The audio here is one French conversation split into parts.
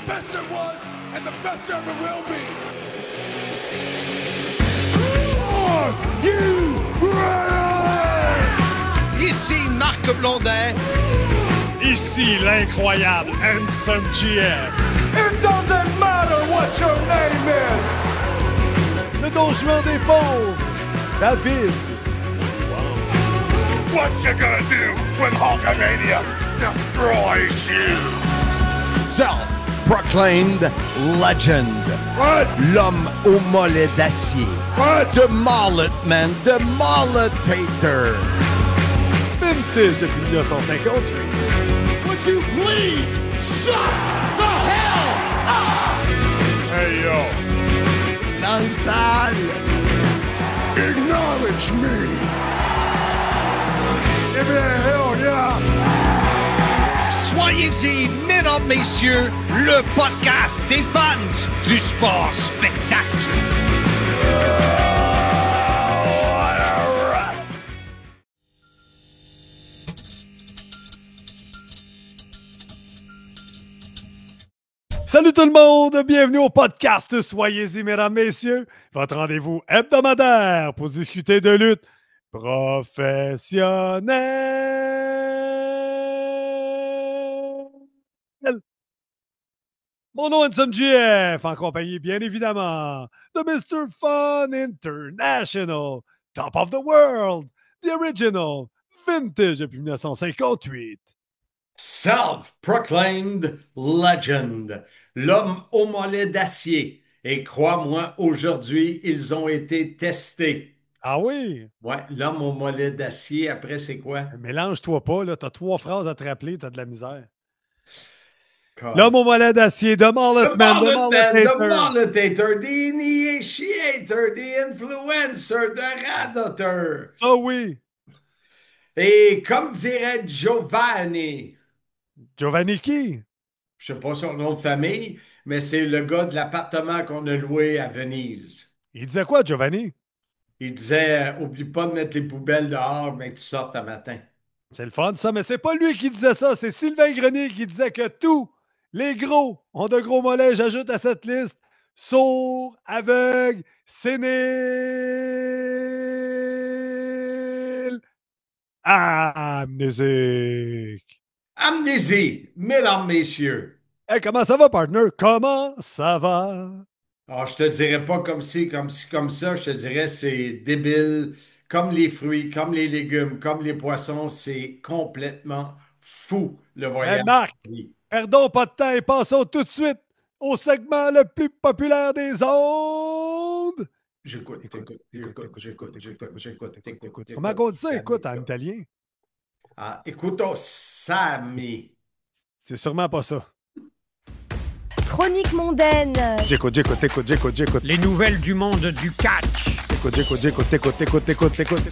best there was and the best there ever will be. Are you ready? Ici Marc Blondet. Ici l'incroyable Handsome GM. It doesn't matter what your name is. Le Don Juan des pauvres, David. What you gonna do when Hulkamania destroys you? Self-proclaimed legend. What? L'homme au mollet d'acier. What? The Mullet Man, the Mulletator. Vintage depuis 1958. Would you please shut the hell up? Hey yo. Dans le salle. Acknowledge me. Give me a hell yeah. Soyez-y, mesdames, messieurs, le podcast des fans du sport spectacle. Salut tout le monde, bienvenue au podcast Soyez-y, mesdames, messieurs, votre rendez-vous hebdomadaire pour discuter de lutte professionnelle. Mon nom est Handsome GF, en compagnie, bien évidemment, de Mr. Fun International, Top of the World, The Original, Vintage depuis 1958. Self-proclaimed legend, l'homme au mollet d'acier. Et crois-moi, aujourd'hui, ils ont été testés. Ah oui? Ouais, l'homme au mollet d'acier, après, c'est quoi? Mélange-toi pas, là, t'as 3 phrases à te rappeler, t'as de la misère. Comme... L'homme au mollet d'acier, The Mullet Man, The The Mulletator, the Initiator, the Influencer, the Radoteur. Ça oui. Et comme dirait Giovanni, Giovanni qui? je sais pas son nom de famille, mais c'est le gars de l'appartement qu'on a loué à Venise. Il disait quoi, Giovanni? Il disait, oublie pas de mettre les poubelles dehors, mais que tu sortes un matin. C'est le fun, ça, mais c'est pas lui qui disait ça, c'est Sylvain Grenier qui disait que tous les gros ont de gros mollets. J'ajoute à cette liste sourds, aveugles, séniles, amnésiques. Amnésie, mesdames, messieurs. Hey, comment ça va, partner? Comment ça va? Alors, je te dirais pas comme ci, comme ça. Je te dirais c'est débile. Comme les fruits, comme les légumes, comme les poissons, c'est complètement fou, le voyage. Hey, Marc, perdons pas de temps et passons tout de suite au segment le plus populaire des ondes. J'écoute. Comment on dit ça, écoute, en italien? Ah, écoutons, Sami. C'est sûrement pas ça. Chronique mondaine. J'écoute. Les nouvelles du monde du catch. J'écoute.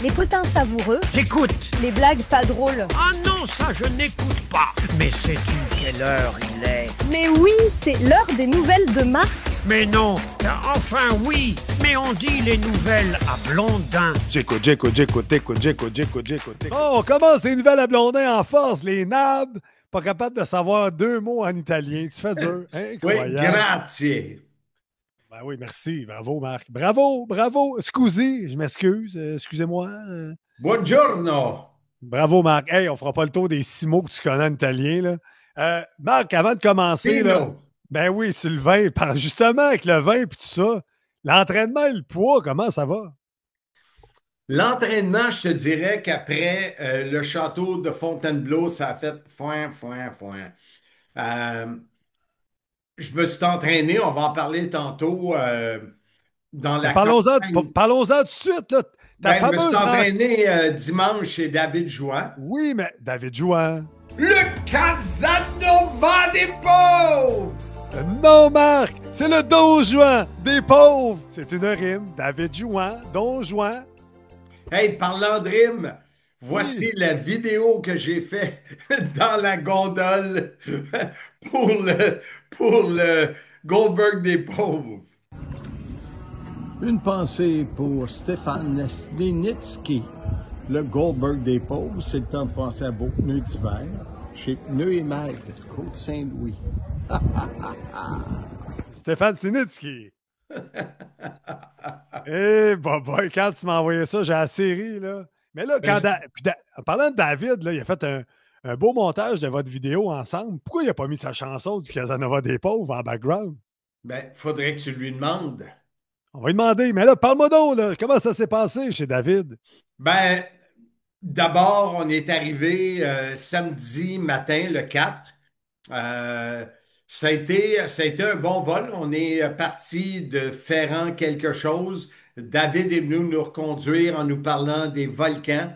Les potins savoureux. J'écoute. Les blagues pas drôles. Ah non, ça je n'écoute pas. Mais sais-tu quelle heure il est? Mais oui, c'est l'heure des nouvelles de Marc. Mais non, enfin oui, mais on dit les nouvelles à Blondin. J'écoute. Oh, on commence les nouvelles à Blondin en force. Les nabs, pas capables de savoir 2 mots en italien. Tu fais dur. Oui, Incroyable. grazie. Ben oui, merci. Bravo, Marc. Bravo. Scusi, je m'excuse. Excusez-moi. Buongiorno. Bravo, Marc. Hey, on fera pas le tour des 6 mots que tu connais en italien, là. Marc, avant de commencer, là, ben oui, sur le vin, justement, avec le vin et tout ça, l'entraînement et le poids, comment ça va? L'entraînement, je te dirais qu'après le château de Fontainebleau, ça a fait foin. Je me suis entraîné, on va en parler tantôt dans la Parlons-en campagne. tout de suite. Là. Je me suis entraîné dimanche chez David Jouan. Oui, mais David Jouan. Le Casanova des pauvres! Non, Marc, c'est le Don Juan des pauvres. C'est une rime. David Jouan, Don Juan. Hey, parlant de rime, voici la vidéo que j'ai faite dans la gondole pour le Goldberg des pauvres. Une pensée pour Stéphane Slinitsky, le Goldberg des pauvres. C'est le temps de penser à vos pneus d'hiver. chez Pneu et Mag, Côte-Saint-Louis. Stéphane Sinitsky. Eh, boy, quand tu m'as envoyé ça, j'ai la série, là. Mais là, en parlant de David, là, il a fait un beau montage de votre vidéo ensemble. Pourquoi il n'a pas mis sa chanson du Casanova des pauvres en background? Ben, faudrait que tu lui demandes. On va lui demander. Mais là, parle-moi donc, là, comment ça s'est passé chez David? Ben, d'abord, on est arrivé samedi matin, le 4. Euh, ça a été un bon vol. On est parti de Ferrand quelque chose. David est venu nous reconduire en nous parlant des volcans.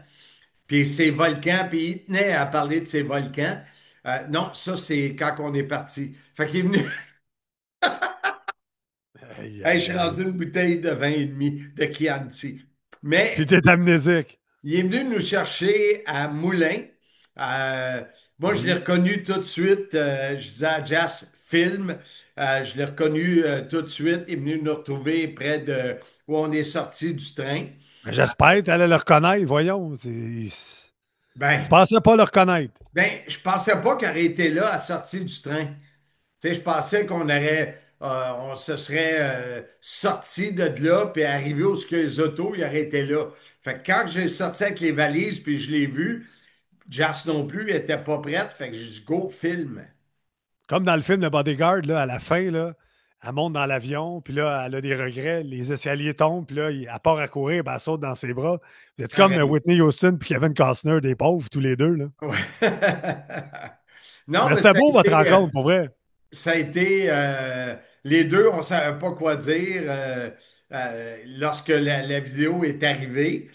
Puis ces volcans, puis il tenait à parler de ces volcans. Non, ça, c'est quand on est parti. Fait qu'il est venu. Aïe, Hey, je aïe, suis aïe. rendu une bouteille de vin et demi de Chianti. Puis Mais t'es amnésique. il est venu nous chercher à Moulins. Euh, Moi, je l'ai Oui. reconnu tout de suite. Je disais à Jazz, film. Je l'ai reconnu tout de suite. Il est venu nous retrouver près de où on est sorti du train. Ben, j'espère que tu allais le reconnaître, voyons. Tu Ben, pensais pas le reconnaître. je pensais pas qu'il aurait été là à la sortie du train. Tu sais, je pensais on se serait sorti de là, puis arrivé où ce que les autos, il aurait été là. Fait que quand j'ai sorti avec les valises, puis je l'ai vu, Jas non plus, il était pas prête. Fait que j'ai dit, go, film. Comme dans le film Le Bodyguard, là, à la fin, là, elle monte dans l'avion, puis là, elle a des regrets, les escaliers tombent, puis là, elle part à courir, puis elle saute dans ses bras. Vous êtes comme Pareil. Whitney Houston puis Kevin Costner, des pauvres, tous les deux. Là. Ouais. Non, Mais mais c'était beau, votre rencontre, pour vrai. ça a été les deux, on savait pas quoi dire. Lorsque la vidéo est arrivée,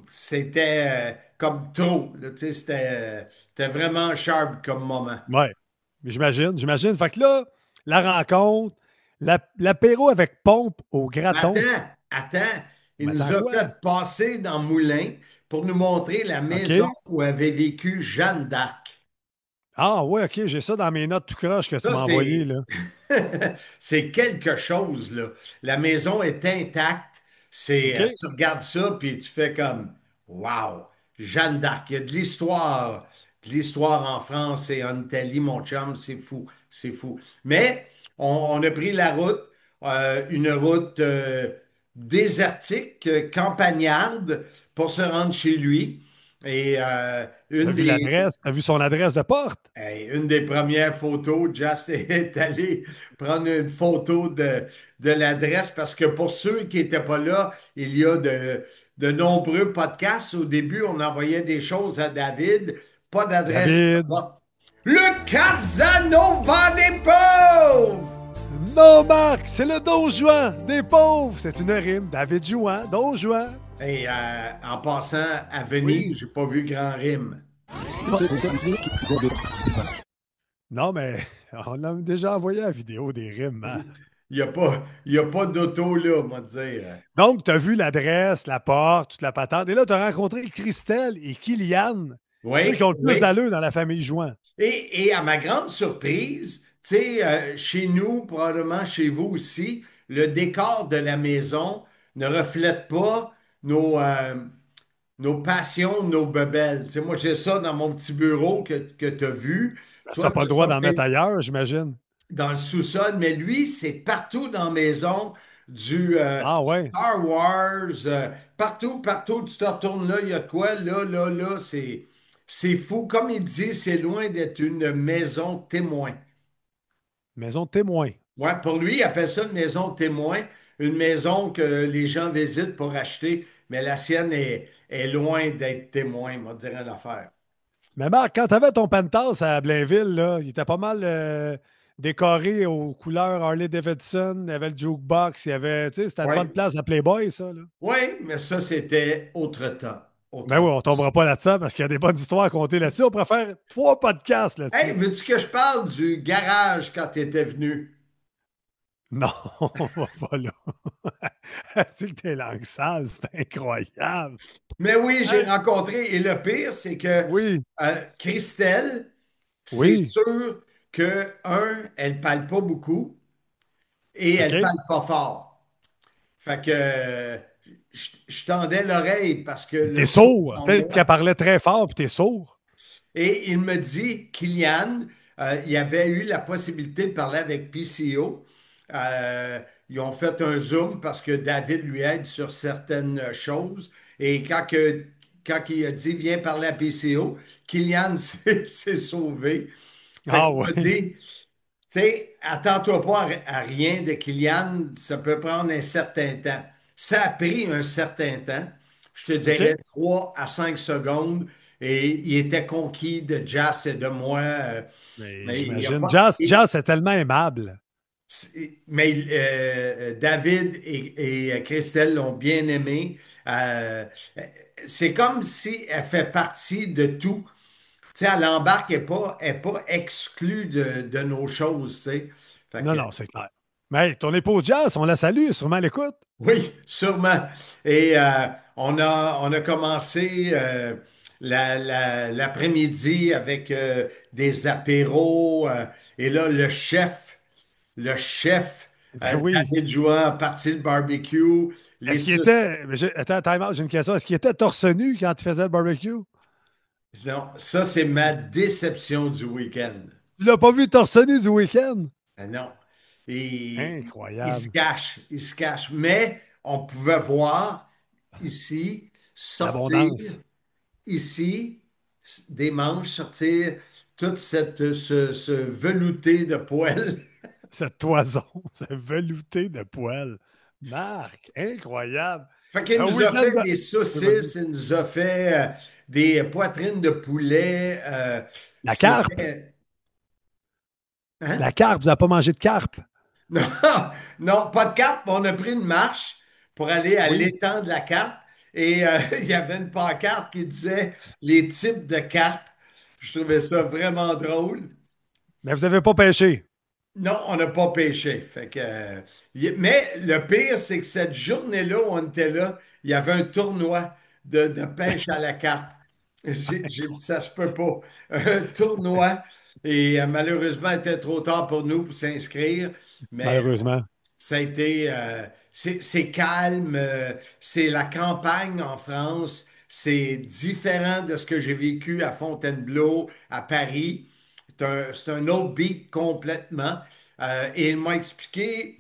c'était comme trop. Là, tu sais, c'était vraiment sharp comme moment. Ouais. Mais j'imagine. Fait que là, la rencontre, l'apéro avec pompe au Mais graton. attends. Il Mais nous attends a quoi? fait passer dans Moulins pour nous montrer la maison OK. où avait vécu Jeanne d'Arc. Ah ouais, OK, j'ai ça dans mes notes tout croche que tu Ça, m'as envoyé, c'est là. c'est quelque chose, là. La maison est intacte. OK? Tu regardes ça, puis tu fais comme, wow, Jeanne d'Arc. Il y a de l'histoire en France et en Italie, mon chum, c'est fou, c'est fou. Mais on a pris la route, une route désertique, campagnarde, pour se rendre chez lui. Et T'as vu l'adresse? T'as vu son adresse de porte? hey, une des premières photos, Just est allé prendre une photo de l'adresse parce que pour ceux qui n'étaient pas là, il y a de nombreux podcasts. Au début, on envoyait des choses à David, pas d'adresse. David. Le Casanova des pauvres! Non, Marc, c'est le Don Juan des pauvres. C'est une rime. David Jouan, Don Juan. Et en passant à Venise, Oui. j'ai pas vu grand rime. Non, mais on a déjà envoyé la vidéo des rimes, Marc. Il y a pas d'auto là, on va te dire. Donc, tu as vu l'adresse, la porte, toute la patente. Et là, tu as rencontré Christelle et Kylian, ceux Oui, qui ont le plus oui. d'allure dans la famille Jouan. Et à ma grande surprise, tu sais, chez nous, probablement chez vous aussi, le décor de la maison ne reflète pas nos passions, nos bebelles. Tu sais, moi, j'ai ça dans mon petit bureau que tu as vu. Parce que tu Toi, n'as pas tu le as droit ça d'en mettre peut-être ailleurs, j'imagine. dans le sous-sol, mais lui, c'est partout dans la maison du Ah ouais. Star Wars, partout, tu te retournes là, il y a de quoi, là, c'est fou. Comme il dit, c'est loin d'être une maison témoin. Maison de témoin. Ouais, pour lui, il appelle ça une maison témoin, une maison que les gens visitent pour acheter, mais la sienne est loin d'être témoin, on va dire une affaire. Mais Marc, quand tu avais ton penthouse à Blainville, là, il était pas mal décoré aux couleurs Harley Davidson. Il y avait le jukebox. Il y avait, tu sais, c'était une bonne Oui, place à Playboy, ça. Là. oui, mais ça, c'était autre temps. Mais Autre oui, temps. on tombera pas là-dessus parce qu'il y a des bonnes histoires à compter là-dessus. On pourrait faire 3 podcasts Hey, là-dessus. veux-tu que je parle du garage quand tu étais venu? Non, on va pas là. Tu sais que t'es langue sale, c'est incroyable. Mais oui, j'ai Hein? rencontré, et le pire, c'est que Oui, Christelle, c'est oui, sûr que, elle parle pas beaucoup et elle OK. parle pas fort. Fait que je tendais l'oreille parce que le T'es son sourd. en Peut-être qu'elle moi. parlait très fort puis t'es sourd. Et il me dit, Kylian, il avait eu la possibilité de parler avec PCO. Euh, Ils ont fait un Zoom parce que David lui aide sur certaines choses. Et quand il a dit, viens parler à PCO, Kylian s'est sauvé. Fait Ah qu'il m'a ouais. dit, tu sais, attends-toi pas à rien de Kylian, ça peut prendre un certain temps. Ça a pris un certain temps, je te OK? dirais 3 à 5 secondes, et il était conquis de Jazz et de moi. Mais Mais il y a j'imagine. pas. Jazz est tellement aimable. Mais David et Christelle l'ont bien aimé. Euh, c'est comme si elle fait partie de tout. Tu sais, elle embarque, elle est pas exclue de nos choses, tu sais. Fait Non, que, non, c'est clair. Mais hey, ton épouse Jazz, on la salue, sûrement à l'écoute. oui, sûrement. Et on a commencé l'après-midi avec des apéros. Et là, le chef, Ben oui. David Jouan a parti le barbecue. Les Est-ce qu'il saucisses. était. Attends, time out, j'ai une question. Est-ce qu'il était torse nu quand tu faisais le barbecue? Non, ça, c'est ma déception du week-end. Tu l'as pas vu torse nu du week-end? Ah non. Il se Incroyable. cache, il se cache. Mais on pouvait voir ici sortir, L'abondance. ici, des manches, sortir toute ce velouté de poils. Cette toison, ce velouté de poils. Marc, incroyable. Fait qu'il Un nous a week-end. fait des Oui, vas-y. saucisses, il nous a fait des poitrines de poulet. La carpe. C'était. Hein? La carpe, vous n'avez pas mangé de carpe? Non, non, pas de carte, mais on a pris une marche pour aller à Oui. l'étang de la carpe et il y avait une pancarte qui disait les types de carpes. Je trouvais ça vraiment drôle. Mais vous n'avez pas pêché. Non, on n'a pas pêché. Fait que, mais le pire, c'est que cette journée-là où on était là, il y avait un tournoi de pêche à la carpe. J'ai dit, ça se peut pas. Un tournoi. Et malheureusement, il était trop tard pour nous pour s'inscrire. Mais Malheureusement. ça a été, c'est calme, c'est la campagne en France, c'est différent de ce que j'ai vécu à Fontainebleau, à Paris. C'est un autre beat complètement. Et ils m'ont expliqué,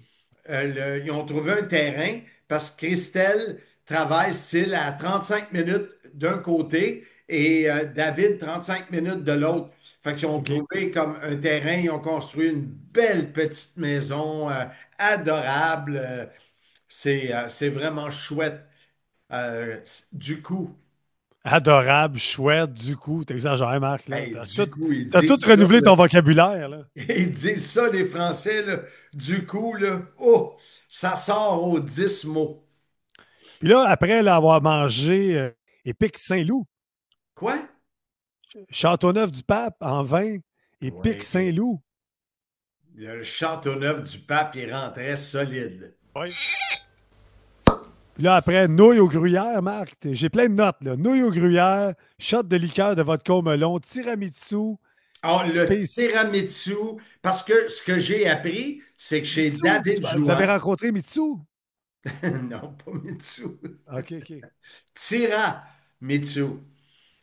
ils ont trouvé un terrain parce que Christelle travaille style à 35 minutes d'un côté et David 35 minutes de l'autre. Fait qu'ils ont OK. trouvé comme un terrain, ils ont construit une belle petite maison adorable. C'est vraiment chouette. Du coup, Adorable, chouette, du coup. T'exagères, Marc, là. hey, du coup, ils T'as tout disent ça, renouvelé là. ton vocabulaire, là. Ils disent ça, les Français, là. Du coup, là, oh, ça sort aux 10 mots. Puis là, après l'avoir mangé Épic Saint-Loup, Quoi? Châteauneuf-du-Pape en vin, Épic Oui. Saint-Loup. Le Châteauneuf du Pape, il rentrait solide. Oui. Puis là, après, nouilles au gruyère, Marc. J'ai plein de notes, là. Nouilles au gruyère, shot de liqueur de vodka au melon, tiramisu, Oh, le space. tiramisu, parce que ce que j'ai appris, c'est que chez Mitsu. David Vous avez Jouan, rencontré Mitsu? non, pas Mitsu, OK, OK. Tiramisu.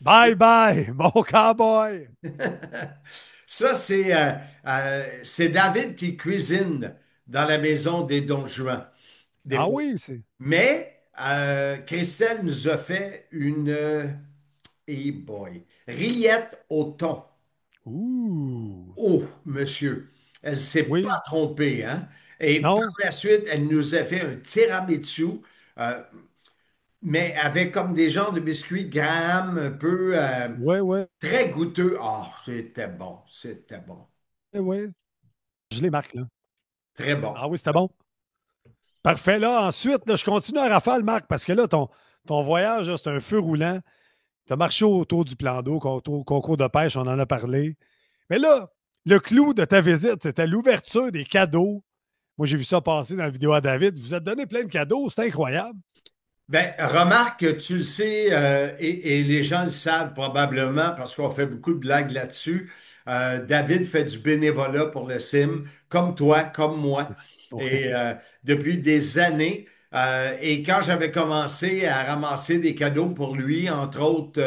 Bye bye, mon cowboy. Ça, c'est David qui cuisine dans la maison des Don Juan. Ah oui, c'est. Mais Christelle nous a fait une hey boy, rillette au thon. Ouh. Oh, monsieur, elle s'est Oui. pas trompée, hein? Et par Non? la suite, elle nous a fait un tiramisu, euh, mais avec comme des genres de biscuits Graham un peu Ouais, ouais. très goûteux. Ah, c'était bon, c'était bon. Ouais. Je les marque, là. Très bon. Ah oui, c'était bon. Parfait. Là, ensuite, là, je continue à rafale, Marc, parce que là, ton voyage, là, c'est un feu roulant. Tu as marché autour du plan d'eau, concours de pêche, on en a parlé. Mais là, le clou de ta visite, c'était l'ouverture des cadeaux. Moi, j'ai vu ça passer dans la vidéo à David. Vous êtes donné plein de cadeaux, c'est incroyable. Ben, remarque que tu le sais, et les gens le savent probablement parce qu'on fait beaucoup de blagues là-dessus. David fait du bénévolat pour le CIM, comme toi, comme moi, Ouais. et depuis des années. Et quand j'avais commencé à ramasser des cadeaux pour lui, entre autres,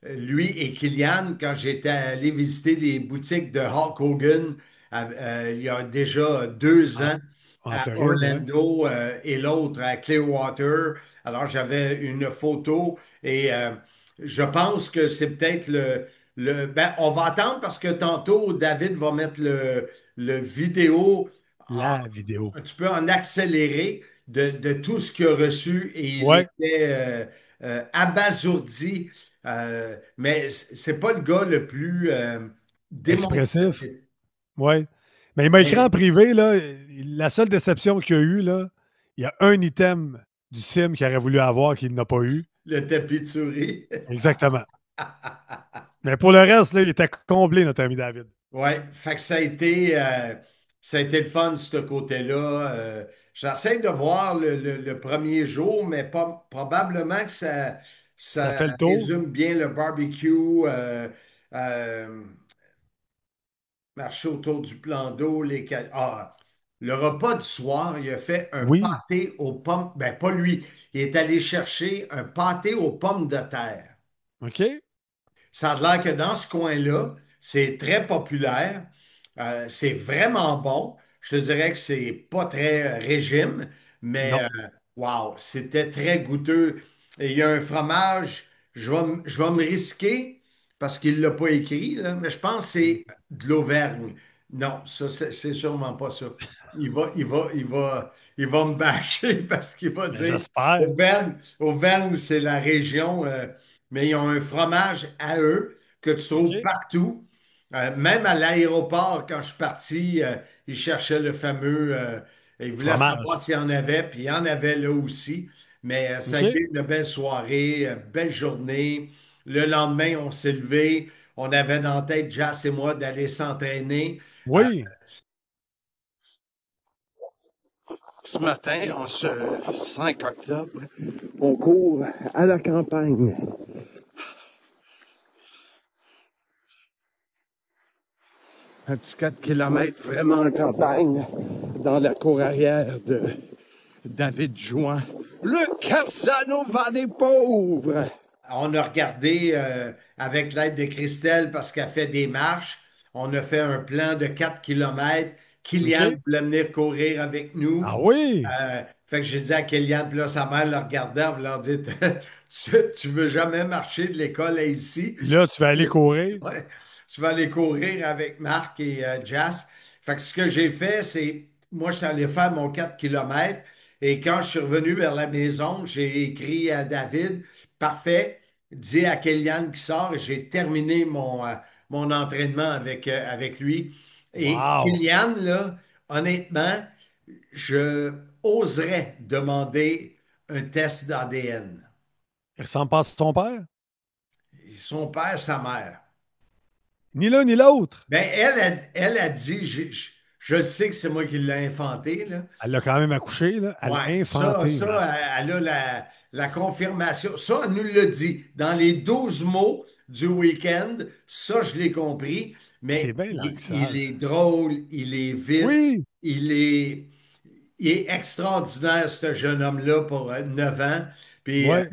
lui et Kylian, quand j'étais allé visiter les boutiques de Hulk Hogan il y a déjà 2 ans En à Floride, ouais. Orlando et l'autre à Clearwater. Alors j'avais une photo et je pense que c'est peut-être ben, on va attendre parce que tantôt David va mettre le vidéo La vidéo. un petit peu en accéléré de tout ce qu'il a reçu et il Ouais, était abasourdi. Mais c'est pas le gars le plus expressif. démonstratif. Ouais. Mais il m'a écrit en Mais privé, là, la seule déception qu'il y a eu, là, il y a un item du sim qu'il aurait voulu avoir qu'il n'a pas eu. le tapis de souris. Exactement. Mais pour le reste, là, il était comblé, notre ami David. Ouais, fait que ça a été le fun, ce côté-là. J'essaie de voir le premier jour, mais probablement que Ça ça fait le tour. résume bien le barbecue. Euh, Marcher autour du plan d'eau, le repas du soir, il a fait un Oui. pâté aux pommes. Ben, pas lui. Il est allé chercher un pâté aux pommes de terre. OK? Ça a l'air que dans ce coin-là, c'est très populaire. C'est vraiment bon. Je te dirais que c'est pas très régime, mais Non. wow, c'était très goûteux. Et il y a un fromage, je vais me risquer parce qu'il l'a pas écrit, là, mais je pense que c'est de l'Auvergne. Non, ça, c'est sûrement pas ça. Il va me bâcher parce qu'il va Mais dire j'espère. Auvergne, c'est la région. Mais ils ont un fromage à eux que tu trouves OK? partout. Même à l'aéroport, quand je suis parti, ils cherchaient le fameux. Ils voulaient savoir Fromage. s'il y en avait, puis il y en avait là aussi. Mais ça a OK? été une belle soirée, belle journée. Le lendemain, on s'est levé. On avait dans la tête, Jas et moi, d'aller s'entraîner. Euh, Oui. Ce matin, en ce 5 octobre, on court à la campagne. Un petit 4 kilomètres vraiment en campagne, dans la cour arrière de David Jouan, le Casanova des pauvres. On a regardé avec l'aide de Christelle parce qu'elle fait des marches. On a fait un plan de 4 kilomètres. Kylian OK? voulait venir courir avec nous. Ah oui! Fait que j'ai dit à Kylian, puis là, sa mère le regardait en voulant dire tu veux jamais marcher de l'école à ici. Là, tu vas aller courir. Ouais, tu vas aller courir avec Marc et Jas. Fait que ce que j'ai fait, c'est, moi, je suis allé faire mon 4 kilomètres et quand je suis revenu vers la maison, j'ai écrit à David, parfait, dis à Kéliane qui sort et j'ai terminé mon entraînement avec lui. Et Wow! Kéliane, là, honnêtement, je oserais demander un test d'ADN. Il ressemble pas à son père? Son père, sa mère. Ni l'un ni l'autre. Ben, elle a dit, je sais que c'est moi qui l'ai inventé, là. Elle l'a quand même accouché, là. Elle l'a Ouais, infanté, man. elle a la confirmation. Ça, elle nous l'a dit. Dans les 12 mots du week-end, ça, je l'ai compris. C'est Mais bien il languissable. est drôle, il est vite, Oui! il est, il est extraordinaire, ce jeune homme-là, pour 9 ans. Puis Ouais.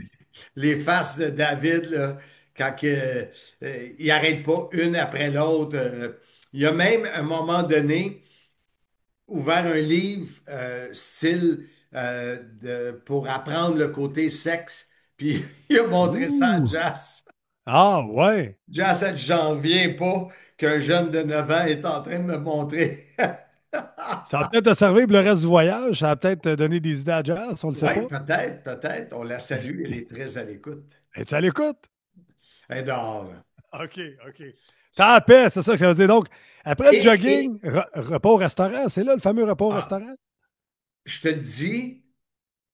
les faces de David, là, quand il n'arrête pas une après l'autre. Il y a même, à un moment donné, ouvert un livre style pour apprendre le côté sexe, puis il a montré ça à Ouh! Jas. Ah, ouais! Jas a dit, j'en viens pas qu'un jeune de 9 ans est en train de me montrer. Ça va peut-être te servir pour le reste du voyage. Ça va peut-être te donner des idées à Jazz, on le sait Oui, pas. peut-être, peut-être. On la salue, elle est très à l'écoute. Es-tu à l'écoute? Elle est dehors, là. OK, OK. T'es en paix, c'est ça que ça veut dire. Donc, après le Et jogging, repas au restaurant, c'est là le fameux repas au ah, restaurant? je te le dis,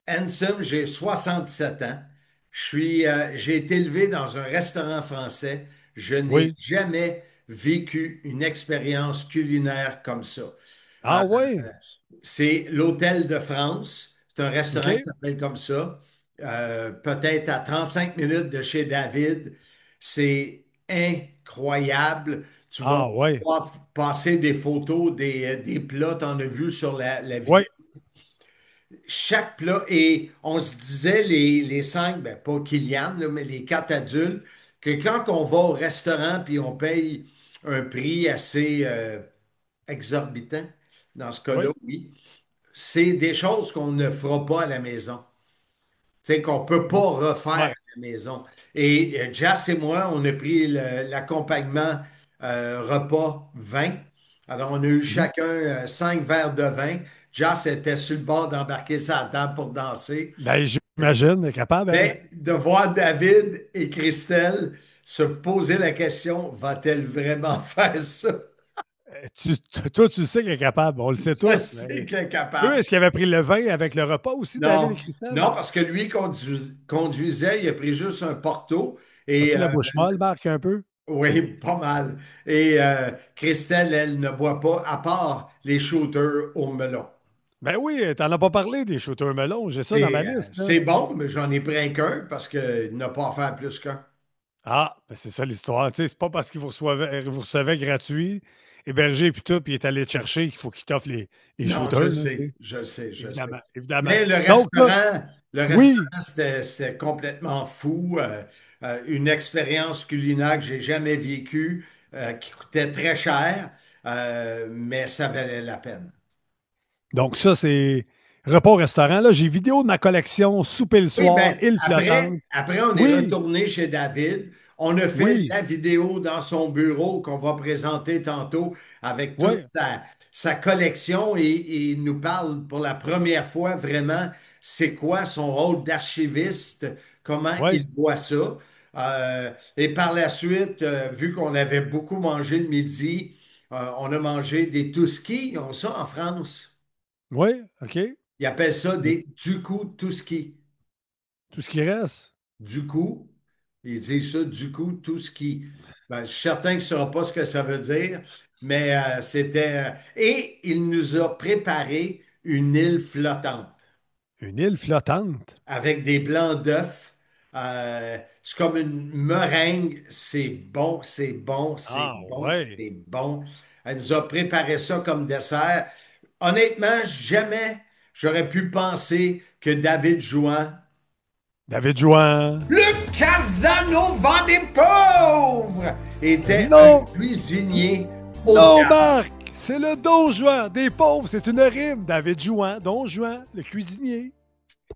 Ansem, j'ai 67 ans. J'ai été élevé dans un restaurant français. Je n'ai Oui. jamais vécu une expérience culinaire comme ça. Euh, Ah, ouais! c'est l'Hôtel de France. C'est un restaurant qui OK. s'appelle comme ça. Peut-être à 35 minutes de chez David. C'est incroyable. Tu vas Ah, ouais. pouvoir passer des photos des plats. Tu en as vu sur la vidéo. Ouais. Chaque plat, et on se disait les cinq, ben pas Kylian, là, mais les quatre adultes, que quand on va au restaurant puis on paye un prix assez exorbitant, dans ce cas-là, Oui. oui, c'est des choses qu'on ne fera pas à la maison. Tu sais, qu'on ne peut pas refaire à Ouais. la maison. Et Jas et moi, on a pris l'accompagnement repas vin. Alors, on a eu Mhm. chacun 5 verres de vin. Jas était sur le bord d'embarquer sa table pour danser. Ben, j'imagine, elle est capable, elle. Mais de voir David et Christelle se poser la question, va-t-elle vraiment faire ça? Toi, tu sais qu'elle est capable. On le sait Je tous. sais Mais qu'elle est eux, capable. est-ce qu'ils avaient pris le vin avec le repas aussi, David et Non, Christelle? non, parce que lui conduisait, il a pris juste un Porto. Et As-tu la bouche molle, Marc, un peu? oui, pas mal. Et Christelle, elle ne boit pas, à part les shooters au melon. Ben oui, t'en as pas parlé des shooters melons. J'ai ça dans ma liste, là. C'est bon, mais j'en ai pris qu'un parce qu'il n'a pas à faire plus qu'un. Ah, ben c'est ça l'histoire. Tu sais, c'est pas parce qu'il vous recevait gratuit, hébergé puis tout, puis il est allé te chercher qu'il faut qu'il t'offre les Non, shooters, je là, tu sais, sais. je sais, je sais. Évidemment, évidemment. Mais Donc là, le oui, restaurant, c'était complètement fou. Une expérience culinaire que j'ai jamais vécue, qui coûtait très cher, mais ça valait la peine. donc ça, c'est repas au restaurant. Là, j'ai vidéo de ma collection, souper le Oui, soir, ben île flottante. après, on est Oui, retourné chez David. On a fait oui, la vidéo dans son bureau qu'on va présenter tantôt avec toute oui, sa collection et il nous parle pour la première fois vraiment c'est quoi son rôle d'archiviste, comment oui. il voit ça. Et par la suite, vu qu'on avait beaucoup mangé le midi, on a mangé des touskis, ils ont ça en France. Oui, OK. Ils appellent ça Mais des du coup touskis. tout ce qui reste. Du coup, ils disent ça, du coup, tout ce qui. Ben, je suis certain qu'il ne saura pas ce que ça veut dire, mais c'était. Et il nous a préparé une île flottante Une île flottante. avec des blancs d'œufs. C'est comme une meringue. C'est bon, c'est bon, c'est Ah, bon, ouais. c'est bon. Elle nous a préparé ça comme dessert. Honnêtement, jamais j'aurais pu penser que David Jouan. David Jouan. Le Casanova des pauvres était un Non, cuisinier haut de non, gamme. Marc, c'est le Don Juan des pauvres. C'est une rime. David Jouan, Don Juan, le cuisinier.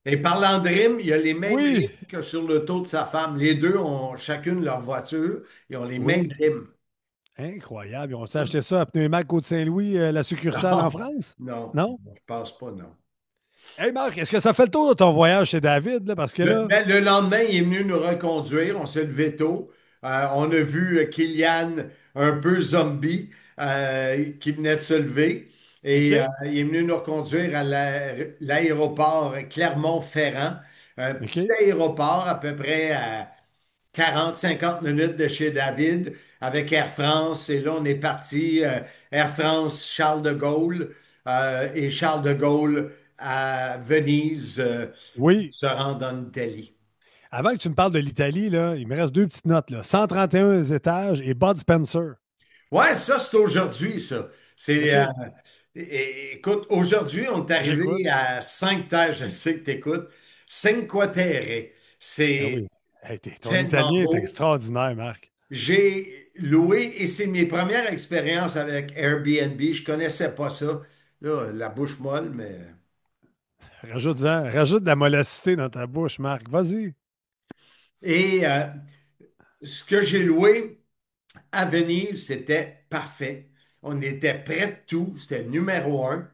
Et parlant de rimes, il y a les mêmes Oui, rimes que sur le taux de sa femme. Les deux ont chacune leur voiture et ont les mêmes oui. rimes. Incroyable. On s'est acheté ça à Pneumac Côte-Saint-Louis, la succursale en Non, France? non, Non? je pense pas, non. Hey Marc, est-ce que ça fait le tour de ton voyage chez David? Là? Parce que là, Le lendemain, il est venu nous reconduire. On s'est levé tôt. On a vu Kylian un peu zombie qui venait de se lever. Et OK, il est venu nous reconduire à l'aéroport Clermont-Ferrand. Un petit OK, aéroport à peu près à 40-50 minutes de chez David avec Air France. Et là, on est parti Air France Charles de Gaulle et Charles de Gaulle à Venise oui. se rendre en Italie. Avant que tu me parles de l'Italie, là, il me reste deux petites notes. Là. 131 étages et Bud Spencer. Ouais, ça, c'est aujourd'hui, ça. C'est, OK, écoute, aujourd'hui, on est j'écoute. arrivé à 5 terres, je sais que tu écoutes. Cinque Terre. Ah C'est oui. Hey, ton tellement italien est beau. extraordinaire, Marc. J'ai loué et c'est mes premières expériences avec Airbnb. Je connaissais pas ça. Là, la bouche molle, mais. Rajoute-en. Rajoute de la mollacité dans ta bouche, Marc. Vas-y. Et ce que j'ai loué à Venise, c'était parfait. On était près de tout. C'était numéro un.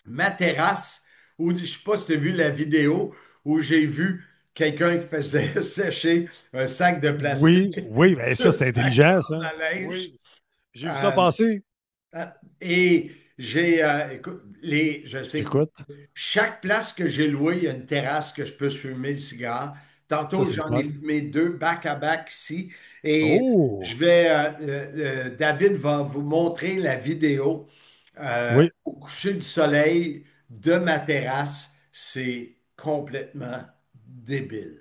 Ma terrasse, où je ne sais pas si tu as vu la vidéo, où j'ai vu quelqu'un qui faisait sécher un sac de Oui, plastique oui, bien ça, sur c'est sa intelligent, corde ça. à linge. Oui. J'ai vu ça Euh, passer. et j'ai, écoute, je sais que J'écoute. chaque place que j'ai louée, il y a une terrasse que je peux se fumer le cigare. Ça, Tantôt, c'est le j'en ai fun. fumé deux back-à-back ici. Et Oh! David va vous montrer la vidéo Oui. au coucher du soleil de ma terrasse. C'est complètement débile.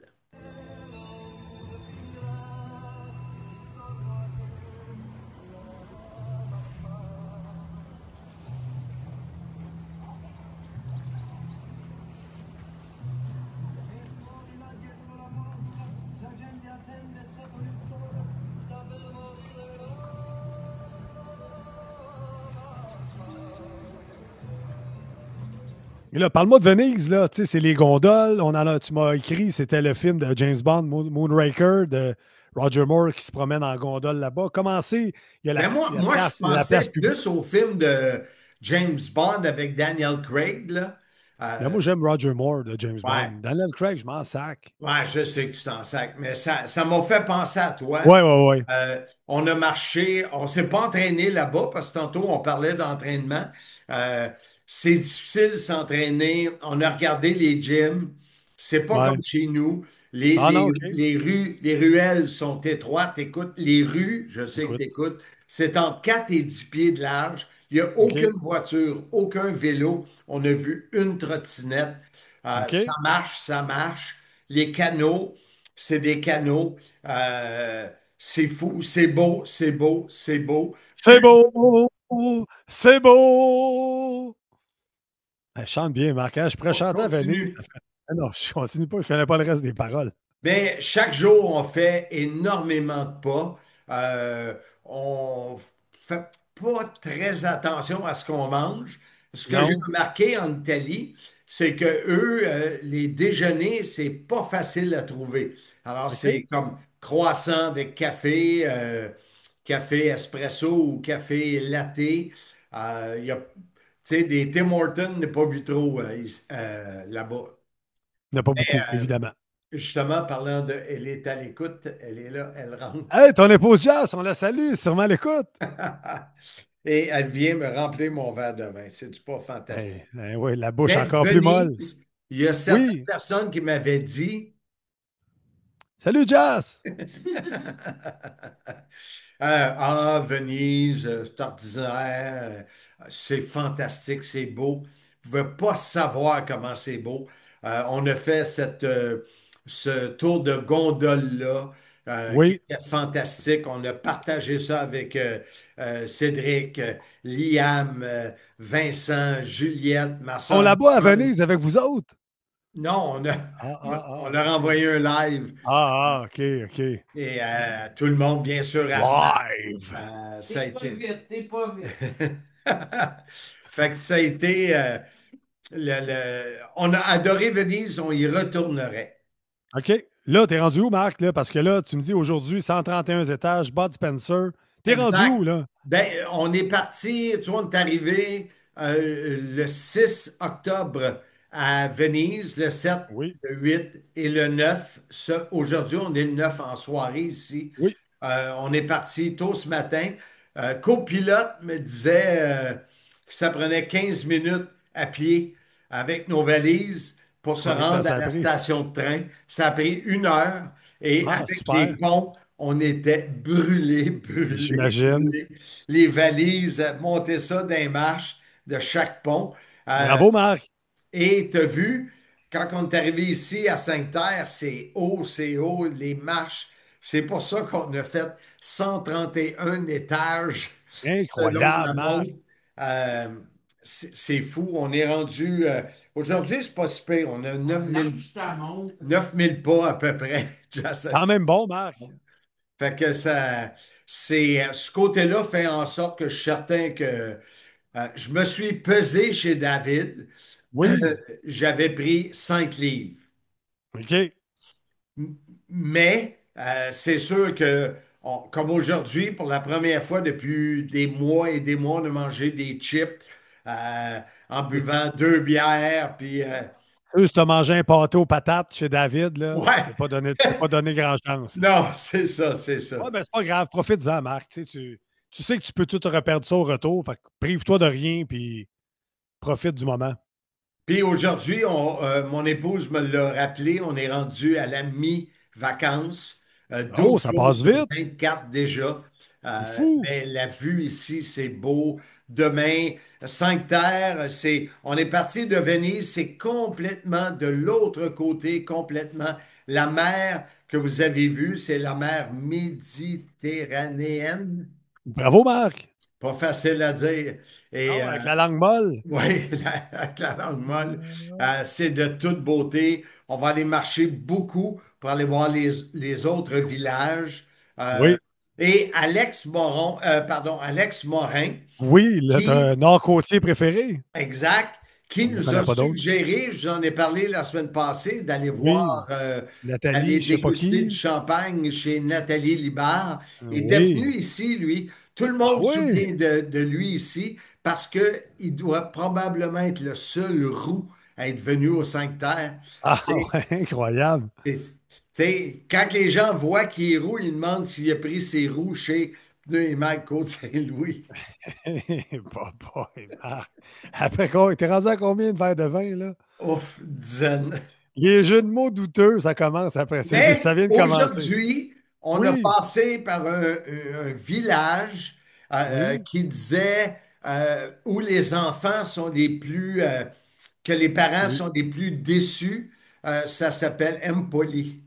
Et là, parle-moi de Venise, là. Tu sais, c'est les gondoles. Tu m'as écrit, c'était le film de James Bond, Moonraker, de Roger Moore qui se promène en gondole là-bas. Comment c'est? Il y a Ben il y a moi, je la place pensais publique. plus au film de James Bond avec Daniel Craig, là. Mais Euh, moi, j'aime Roger Moore de James ouais, Bond. Daniel Craig, je m'en sac. ouais, je sais que tu t'en sacs, mais ça m'a fait penser à toi. Ouais, ouais, ouais. On a marché, on s'est pas entraîné là-bas parce que tantôt on parlait d'entraînement. Euh, c'est difficile de s'entraîner. On a regardé les gyms. C'est pas Ouais. comme chez nous. Ah non, OK. Les rues, les ruelles sont étroites. Écoute, les rues, je sais que tu Écoute. écoutes, c'est entre 4 et 10 pieds de large. Il n'y a aucune OK. voiture, aucun vélo. On a vu une trottinette. Ça OK. marche, ça marche. Les canaux, c'est des canaux. Euh, c'est fou, c'est beau, c'est beau, c'est beau. C'est beau! C'est beau! Elle chante bien, Marc, hein? Je pourrais On chanter à Venise. continue. Ah non, je continue pas, je connais pas le reste des paroles. Mais chaque jour, on fait énormément de pas. On fait pas très attention à ce qu'on mange. Ce que j'ai Non? remarqué en Italie, c'est que eux, les déjeuners, c'est pas facile à trouver. Alors, c'est OK? comme croissant avec café, café espresso ou café latte. Il y a, tu sais, des Tim Hortons n'est pas vu trop là-bas. Il n'y en a pas Mais, beaucoup, évidemment. justement, parlant de Elle est à l'écoute, elle est là, elle rentre. Hey, ton épouse Jazz, on la salue, sûrement à l'écoute. Et elle vient me remplir mon verre de vin. C'est pas Hey, fantastique. hey, oui, la bouche Mais encore plus molle. Venise, il y a certaines Oui. personnes qui m'avaient dit Salut, Jazz! Venise, c'est ordinaire, c'est fantastique, c'est beau. Vous ne pouvez pas savoir comment c'est beau. On a fait ce tour de gondole-là qui Oui. était fantastique. On a partagé ça avec Cédric, Liam, Vincent, Juliette, ma On soeur. là-bas à Venise avec vous autres? Non, Ah, ah, on ah, leur a OK. envoyé un live Ah, ah, OK, OK. et tout le monde, bien sûr, Arnaud. Live! Ça a T'es pas été. vite, t'es pas vite. Fait que ça a été. On a adoré Venise, on y retournerait. OK. Là, t'es rendu où, Marc? Là? Parce que là, tu me dis aujourd'hui 131 étages, Bud Spencer. T'es rendu Exact. où, là? Ben, on est parti, tu vois, on est arrivé le 6 octobre à Venise, le 7, Oui. le 8 et le 9. Aujourd'hui, on est le 9 en soirée ici. Oui. On est parti tôt ce matin. Copilote me disait que ça prenait 15 minutes à pied avec nos valises pour se Combien de temps rendre à ça a la pris? station de train. Ça a pris 1 heure et Ah, avec les super. ponts, on était brûlés, brûlés, J'imagine. brûlés. Les valises, monter ça dans les marches de chaque pont. Euh, Bravo, Marc. et tu as vu, quand on est arrivé ici à Sainte-Terre, c'est haut, les marches. C'est pour ça qu'on a fait 131 étages selon Incroyable, la Marc. montre. Euh, c'est fou. On est rendu. Aujourd'hui, c'est pas si pire. On a Lâche ta montre. 9000 pas à peu près. Quand même bon, Marc. Fait que ce côté-là fait en sorte que je suis certain que je me suis pesé chez David. Oui. J'avais pris 5 livres. OK. Mais c'est sûr que, comme aujourd'hui, pour la première fois depuis des mois et des mois, on a mangé des chips en buvant 2 bières. Puis, Si tu as mangé un pâté aux patates chez David, là, ouais, tu t'es pas donné grand chance, là. non, c'est ça, c'est ça. Ouais, ben c'est pas grave, profite-en, Marc. Tu sais que tu peux tout te reperdre ça au retour. Fait que prive-toi de rien, puis profite du moment. Puis aujourd'hui, mon épouse me l'a rappelé, on est rendu à la mi-vacances, Oh, 12 ça jours passe sur vite. 24 déjà. C'est fou. Mais la vue ici, c'est beau. Demain, 5 terres, on est parti de Venise, c'est complètement de l'autre côté, complètement. La mer que vous avez vue, c'est la mer Méditerranéenne. Bravo, Marc. Pas facile à dire. Et Non, avec la langue molle. oui, avec la langue molle, c'est de toute beauté. On va aller marcher beaucoup pour aller voir les autres villages. Euh, Oui. et Alex Morin, Oui, qui, notre nord-côtier préféré. exact, qui On n'en nous a connaît pas d'autres. suggéré, je vous en ai parlé la semaine passée, d'aller Oui, voir, d'aller Nathalie, je sais pas déguster du qui. champagne chez Nathalie Libard. Il était Oui. venu ici, lui. Tout le Ah monde se oui? souvient de lui ici parce qu'il doit probablement être le seul roux à être venu aux Cinq Terres. Ah Et- ouais, incroyable. et- tu sais, quand les gens voient qu'il est roux, ils demandent s'il a pris ses roux chez Pneus et Mag Côte-Saint-Louis. Papa et Marc. Après quoi, t'es rendu à combien de verres de vin, là? Ouf, dizaine. Les jeux de mots douteux, ça commence après. Ça Mais vient de commencer. aujourd'hui, on a Oui, passé par un village oui, qui disait où les enfants sont que les parents oui. sont les plus déçus. Ça s'appelle Empoli.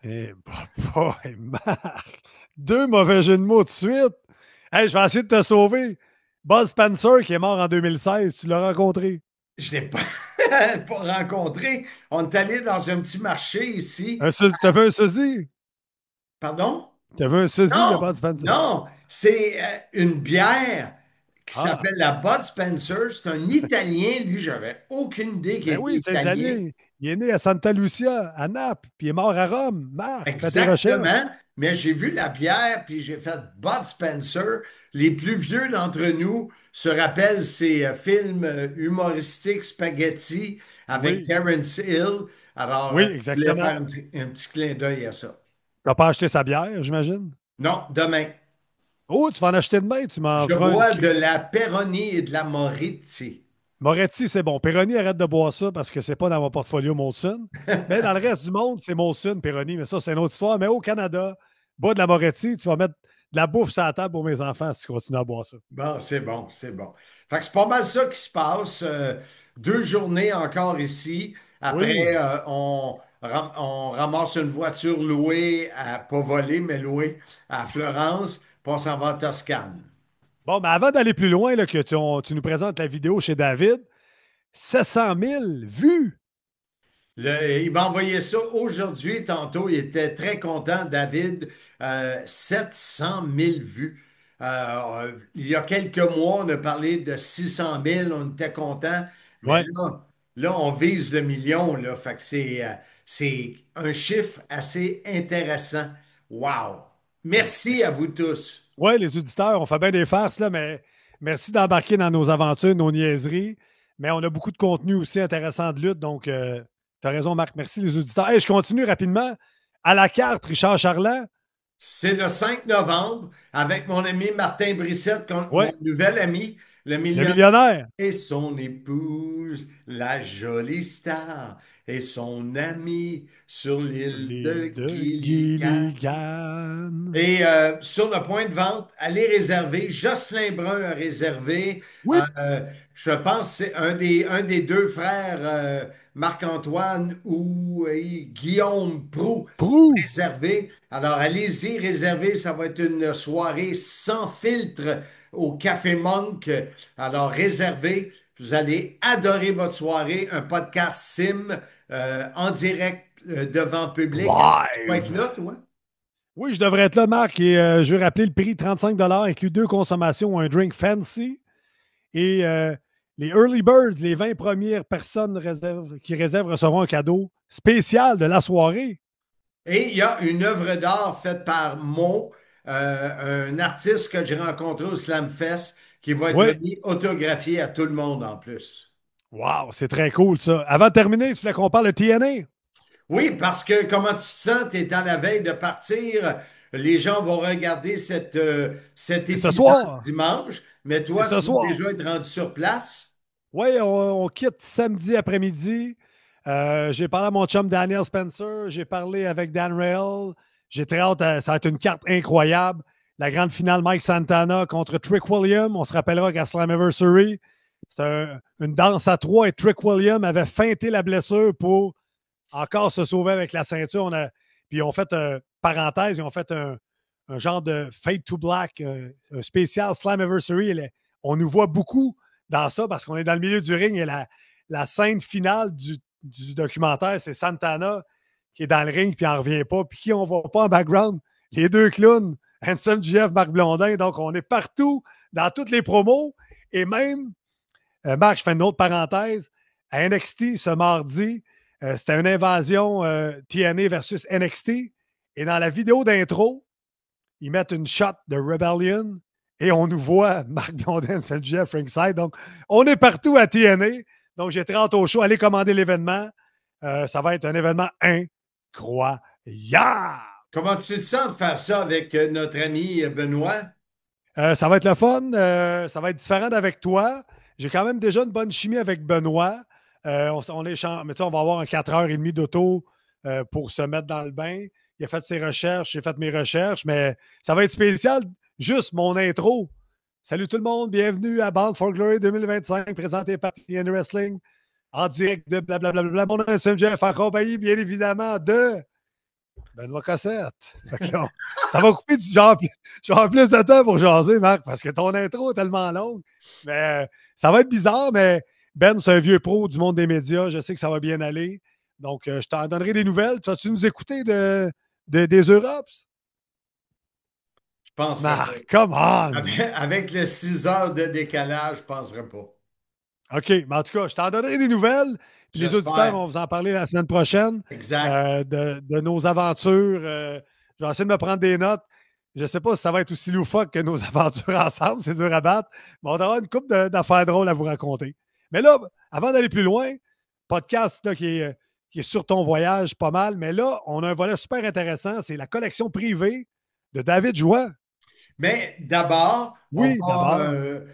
Eh, papa et Marc. Deux mauvais jeux de mots de suite. Hey, je vais essayer de te sauver. Buzz Spencer, qui est mort en 2016, tu l'as rencontré. Je ne l'ai pas, pas rencontré. On est allé dans un petit marché ici. T'as vu un sosie? Pardon? T'as vu un sosie de Non, Bud Spencer? non, c'est une bière qui Ah, s'appelle la Bud Spencer. C'est un Italien. Lui, j'avais aucune idée qu'il ben était oui, c'est italien. italien. Il est né à Santa Lucia, à Naples, puis il est mort à Rome. Marc, fais tes recherches. Exactement. Mais j'ai vu la bière, puis j'ai fait Bud Spencer. Les plus vieux d'entre nous se rappellent ces films humoristiques spaghetti avec Oui, Terence Hill. Alors, oui, je voulais faire exactement. un petit clin d'œil à ça. Tu n'as pas acheté sa bière, j'imagine? Non, demain. Oh, tu vas en acheter demain, tu m'en Je feras une. bois de la Peroni et de la Moretti. Moretti, c'est bon. Peroni, arrête de boire ça parce que c'est pas dans mon portfolio Molson. Mais dans le reste du monde, c'est Molson, Peroni. Mais ça, c'est une autre histoire. Mais au Canada, bois de la Moretti, tu vas mettre de la bouffe sur la table pour mes enfants si tu continues à boire ça. Bon, c'est bon, c'est bon. Fait que c'est pas mal ça qui se passe. 2 journées encore ici. Oui. Après, on ramasse une voiture louée, pas volée, mais louée à Florence, puis on s'en va en Toscane. Bon, mais avant d'aller plus loin, là, que tu nous présentes la vidéo chez David, 700 000 vues. Il m'a envoyé ça aujourd'hui, tantôt. Il était très content, David. 700 000 vues. Il y a quelques mois, on a parlé de 600 000, on était content. Mais Ouais. là, on vise le million. Là. Fait que c'est un chiffre assez intéressant. Wow! Merci à vous tous. Oui, les auditeurs, on fait bien des farces, là, mais merci d'embarquer dans nos aventures, nos niaiseries. Mais on a beaucoup de contenu aussi intéressant de lutte, donc tu as raison, Marc. Merci les auditeurs. Hey, je continue rapidement. À la carte, Richard Charland. C'est le 5 novembre avec mon ami Martin Brissette, Oui, mon nouvel ami, le le millionnaire. millionnaire. Et son épouse, la jolie star, et son ami sur l'île de L'île de Gilligan. Gilligan. Et sur le point de vente, allez réserver. Jocelyn Brun a réservé. Oui, Je pense que c'est un des deux frères, Marc-Antoine ou Guillaume Proux, Prou. réservé. Alors allez-y, réservez. Ça va être une soirée sans filtre au Café Monk. Alors réservez. Vous allez adorer votre soirée. Un podcast Sim en direct devant public. Est-ce que tu vas être Live. là, toi? Oui, je devrais être là, Marc, et je vais rappeler le prix 35 inclut 2 consommations, un drink fancy. Et les early birds, les 20 premières personnes qui réservent recevront un cadeau spécial de la soirée. Et il y a une œuvre d'art faite par Mo, un artiste que j'ai rencontré au Slam Fest, qui va être Oui. remis autographié à tout le monde en plus. Wow, c'est très cool ça. Avant de terminer, tu voulais qu'on parle de TNA? Oui, parce que comment tu te sens? Tu es à la veille de partir. Les gens vont regarder cet C'est ce épisode soir. dimanche, mais C'est toi, ce tu vas soir. déjà être rendu sur place. Oui, on quitte samedi après-midi. J'ai parlé à mon chum Daniel Spencer. J'ai parlé avec Dan Rail. J'ai très hâte. Ça va être une carte incroyable. La grande finale Mike Santana contre Trick William. On se rappellera qu'à Slammiversary, c'était une danse à trois et Trick William avait feinté la blessure pour encore se sauver avec la ceinture. Puis ils ont fait, parenthèse, ils ont fait un genre de Fade to Black, un spécial Slammiversary. On nous voit beaucoup dans ça parce qu'on est dans le milieu du ring et la scène finale du documentaire, c'est Santana qui est dans le ring puis il n'en revient pas. Puis qui on ne voit pas en background? Les deux clowns, Handsome GF, Marc Blondin. Donc, on est partout dans toutes les promos et même Marc, je fais une autre parenthèse. À NXT, ce mardi, c'était une invasion TNA versus NXT. Et dans la vidéo d'intro, ils mettent une shot de Rebellion et on nous voit Marc Blondin, Jeff Ringside. Donc, on est partout à TNA. Donc, j'ai très hâte au show. Allez commander l'événement. Ça va être un événement incroyable. Comment tu te sens de faire ça avec notre ami Benoît? Ça va être le fun. Ça va être différent d'avec toi. J'ai quand même déjà une bonne chimie avec Benoît. On échange, mais on va avoir un 4h30 d'auto pour se mettre dans le bain. Il a fait ses recherches, j'ai fait mes recherches, mais ça va être spécial. Juste mon intro. Salut tout le monde, bienvenue à Bound for Glory 2025, présenté par TNA Wrestling, en direct de blablabla. Mon nom est SMJF, en compagnie, bien évidemment, de Benoît Cossette. Là, ça va couper du genre plus de temps pour jaser, Marc, parce que ton intro est tellement longue. Mais ça va être bizarre, mais Ben, c'est un vieux pro du monde des médias. Je sais que ça va bien aller. Donc, je t'en donnerai des nouvelles. Vas-tu nous écouter des Europes? Je pense Marc, come on! Avec les 6 heures de décalage, je ne penserais pas. OK, mais en tout cas, je t'en donnerai des nouvelles. Puis les auditeurs vont vous en parler la semaine prochaine. Exact. De nos aventures. Je vais essayer de me prendre des notes. Je ne sais pas si ça va être aussi loufoque que nos aventures ensemble. C'est dur à battre. Mais on va avoir une couple d'affaires drôles à vous raconter. Mais là, avant d'aller plus loin, podcast là, qui est sur ton voyage pas mal. Mais là, on a un volet super intéressant. C'est la collection privée de David Jouan. Mais d'abord, le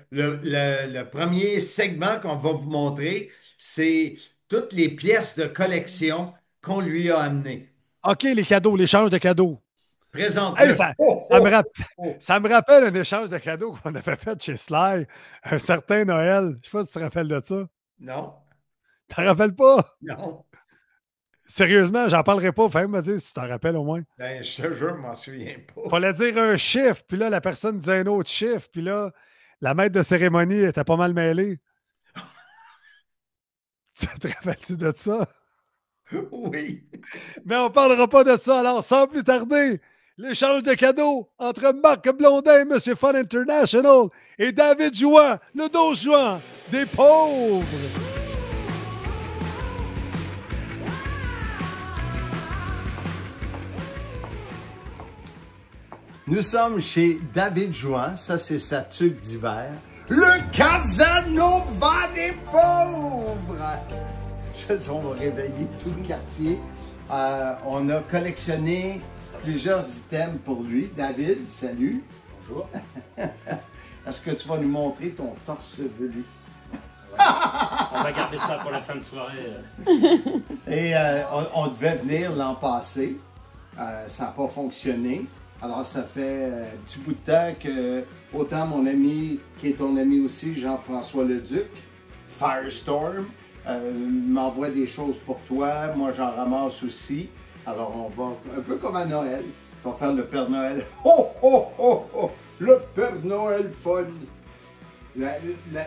premier segment qu'on va vous montrer, c'est toutes les pièces de collection qu'on lui a amenées. OK, les cadeaux, l'échange de cadeaux. Présente-le. Hey, ça me rappelle un échange de cadeaux qu'on avait fait chez Sly, un certain Noël. Je ne sais pas si tu te rappelles de ça. Non. Tu t'en rappelles pas? Non. Sérieusement, j'en parlerai pas. Fais me dire si tu t'en rappelles au moins. Ben, je te jure, je m'en souviens pas. Fallait dire un chiffre, puis là, la personne disait un autre chiffre, puis là, la maître de cérémonie était pas mal mêlée. Tu te rappelles-tu de ça? Oui. Mais on parlera pas de ça, alors sans plus tarder, l'échange de cadeaux entre Marc Blondin, M. Fun International et David Jouan, le 12 juin des pauvres. Nous sommes chez David Jouan, ça c'est sa tuque d'hiver. Le Casanova des pauvres! On va réveiller tout le quartier. On a collectionné plusieurs items pour lui. David, salut. Bonjour. Est-ce que tu vas nous montrer ton torse velu? On va garder ça pour la fin de soirée. Et on devait venir l'an passé. Ça n'a pas fonctionné. Alors, ça fait un petit bout de temps que autant mon ami, qui est ton ami aussi, Jean-François Leduc, Firestorm, m'envoie des choses pour toi. Moi, j'en ramasse aussi. Alors, on va, un peu comme à Noël, on va faire le Père Noël. Oh, oh, oh, oh! Le Père Noël fun!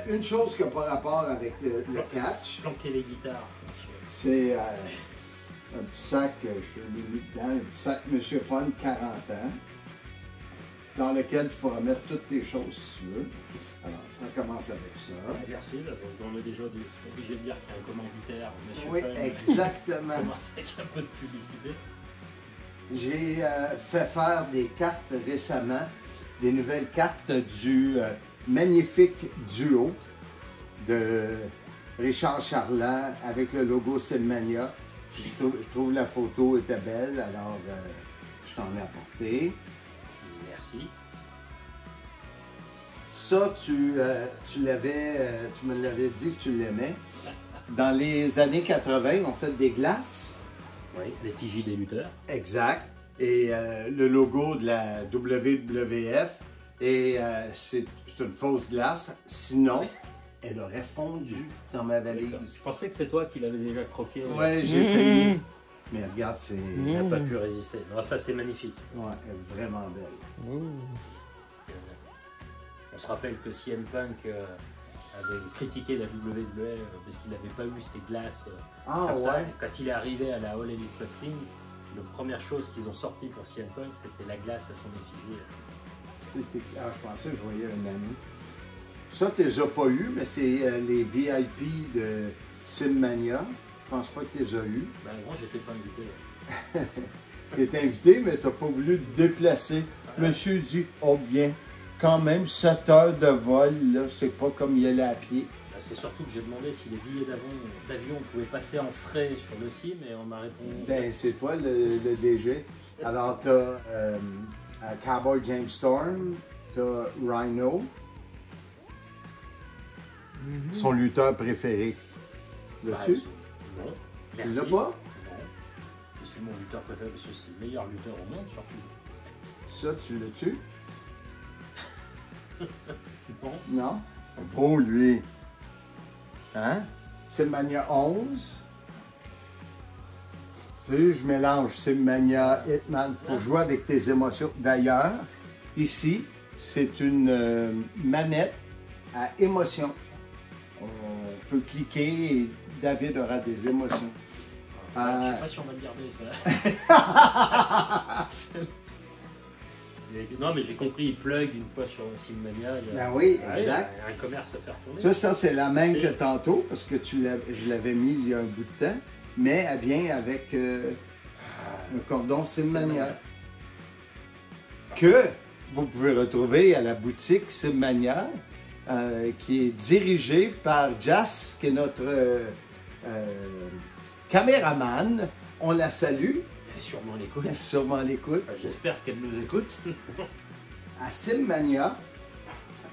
Une chose qui n'a pas rapport avec le catch. Planquer les guitares, monsieur. C'est un petit sac, je l'ai mis dedans, un petit sac Monsieur Fun 40 ans, dans lequel tu pourras mettre toutes tes choses si tu veux. Alors, ça commence avec ça. Merci, on est déjà obligé de dire qu'il y a un commanditaire, Monsieur Oui, Fun. exactement. On commence avec un peu de publicité. J'ai fait faire des cartes récemment, des nouvelles cartes du magnifique duo de Richard Charland avec le logo Silmania. Je trouve la photo était belle, alors je t'en ai apporté. Merci. Ça, tu me l'avais dit que tu l'aimais. Dans les années 80, on fait des glaces. Oui, l'effigie des lutteurs. Exact. Et le logo de la WWF. Et c'est une fausse glace. Sinon, elle aurait fondu dans ma valise. Je pensais que c'est toi qui l'avais déjà croqué. Ouais, j'ai failli. Mais regarde, c'est... Il n'a pas pu résister. Alors ça, c'est magnifique. Ouais, elle est vraiment belle. On se rappelle que CM Punk avait critiqué la WWE parce qu'il n'avait pas eu ses glaces comme ça. Quand il est arrivé à la All Elite Wrestling, la première chose qu'ils ont sorti pour CM Punk, c'était la glace à son effigie. Je pensais que je voyais un ami. Ça, tu les as pas eu, mais c'est les VIP de Simmania. Je pense pas que tu les as eu. Ben, moi, j'étais pas invité. Tu es invité, mais tu n'as pas voulu te déplacer. Monsieur dit, oh bien, quand même 7 heures de vol, là, c'est pas comme y aller à pied. Ben, c'est surtout que j'ai demandé si les billets d'avion pouvaient passer en frais sur le site, mais on m'a répondu... Ben, c'est toi le DG. Alors, tu as Cowboy James Storm, tu as Rhino, son lutteur préféré. L'as-tu? Non. Tu Merci. l'as pas? Non. C'est mon lutteur préféré parce que c'est le meilleur lutteur au monde, surtout. Ça, tu l'as-tu? Non. Non? Beau, lui. Hein? Simmania 11. Tu veux, je mélange Simmania, Hitman pour jouer avec tes émotions. D'ailleurs, ici, c'est une manette à émotion. On peut cliquer et David aura des émotions. Je sais pas si on va le garder, ça. Non, mais j'ai compris, il plug une fois sur Simmania. Ben oui, Ah, exact. il y a un commerce à faire tourner. Ça c'est la même que tantôt, parce que je l'avais mis il y a un bout de temps, mais elle vient avec un cordon Simmania que vous pouvez retrouver à la boutique Simmania, qui est dirigée par Jas, qui est notre caméraman. On la salue. Sûrement l'écoute. Sûrement l'écoute. Enfin, j'espère qu'elle nous écoute. À Simmania,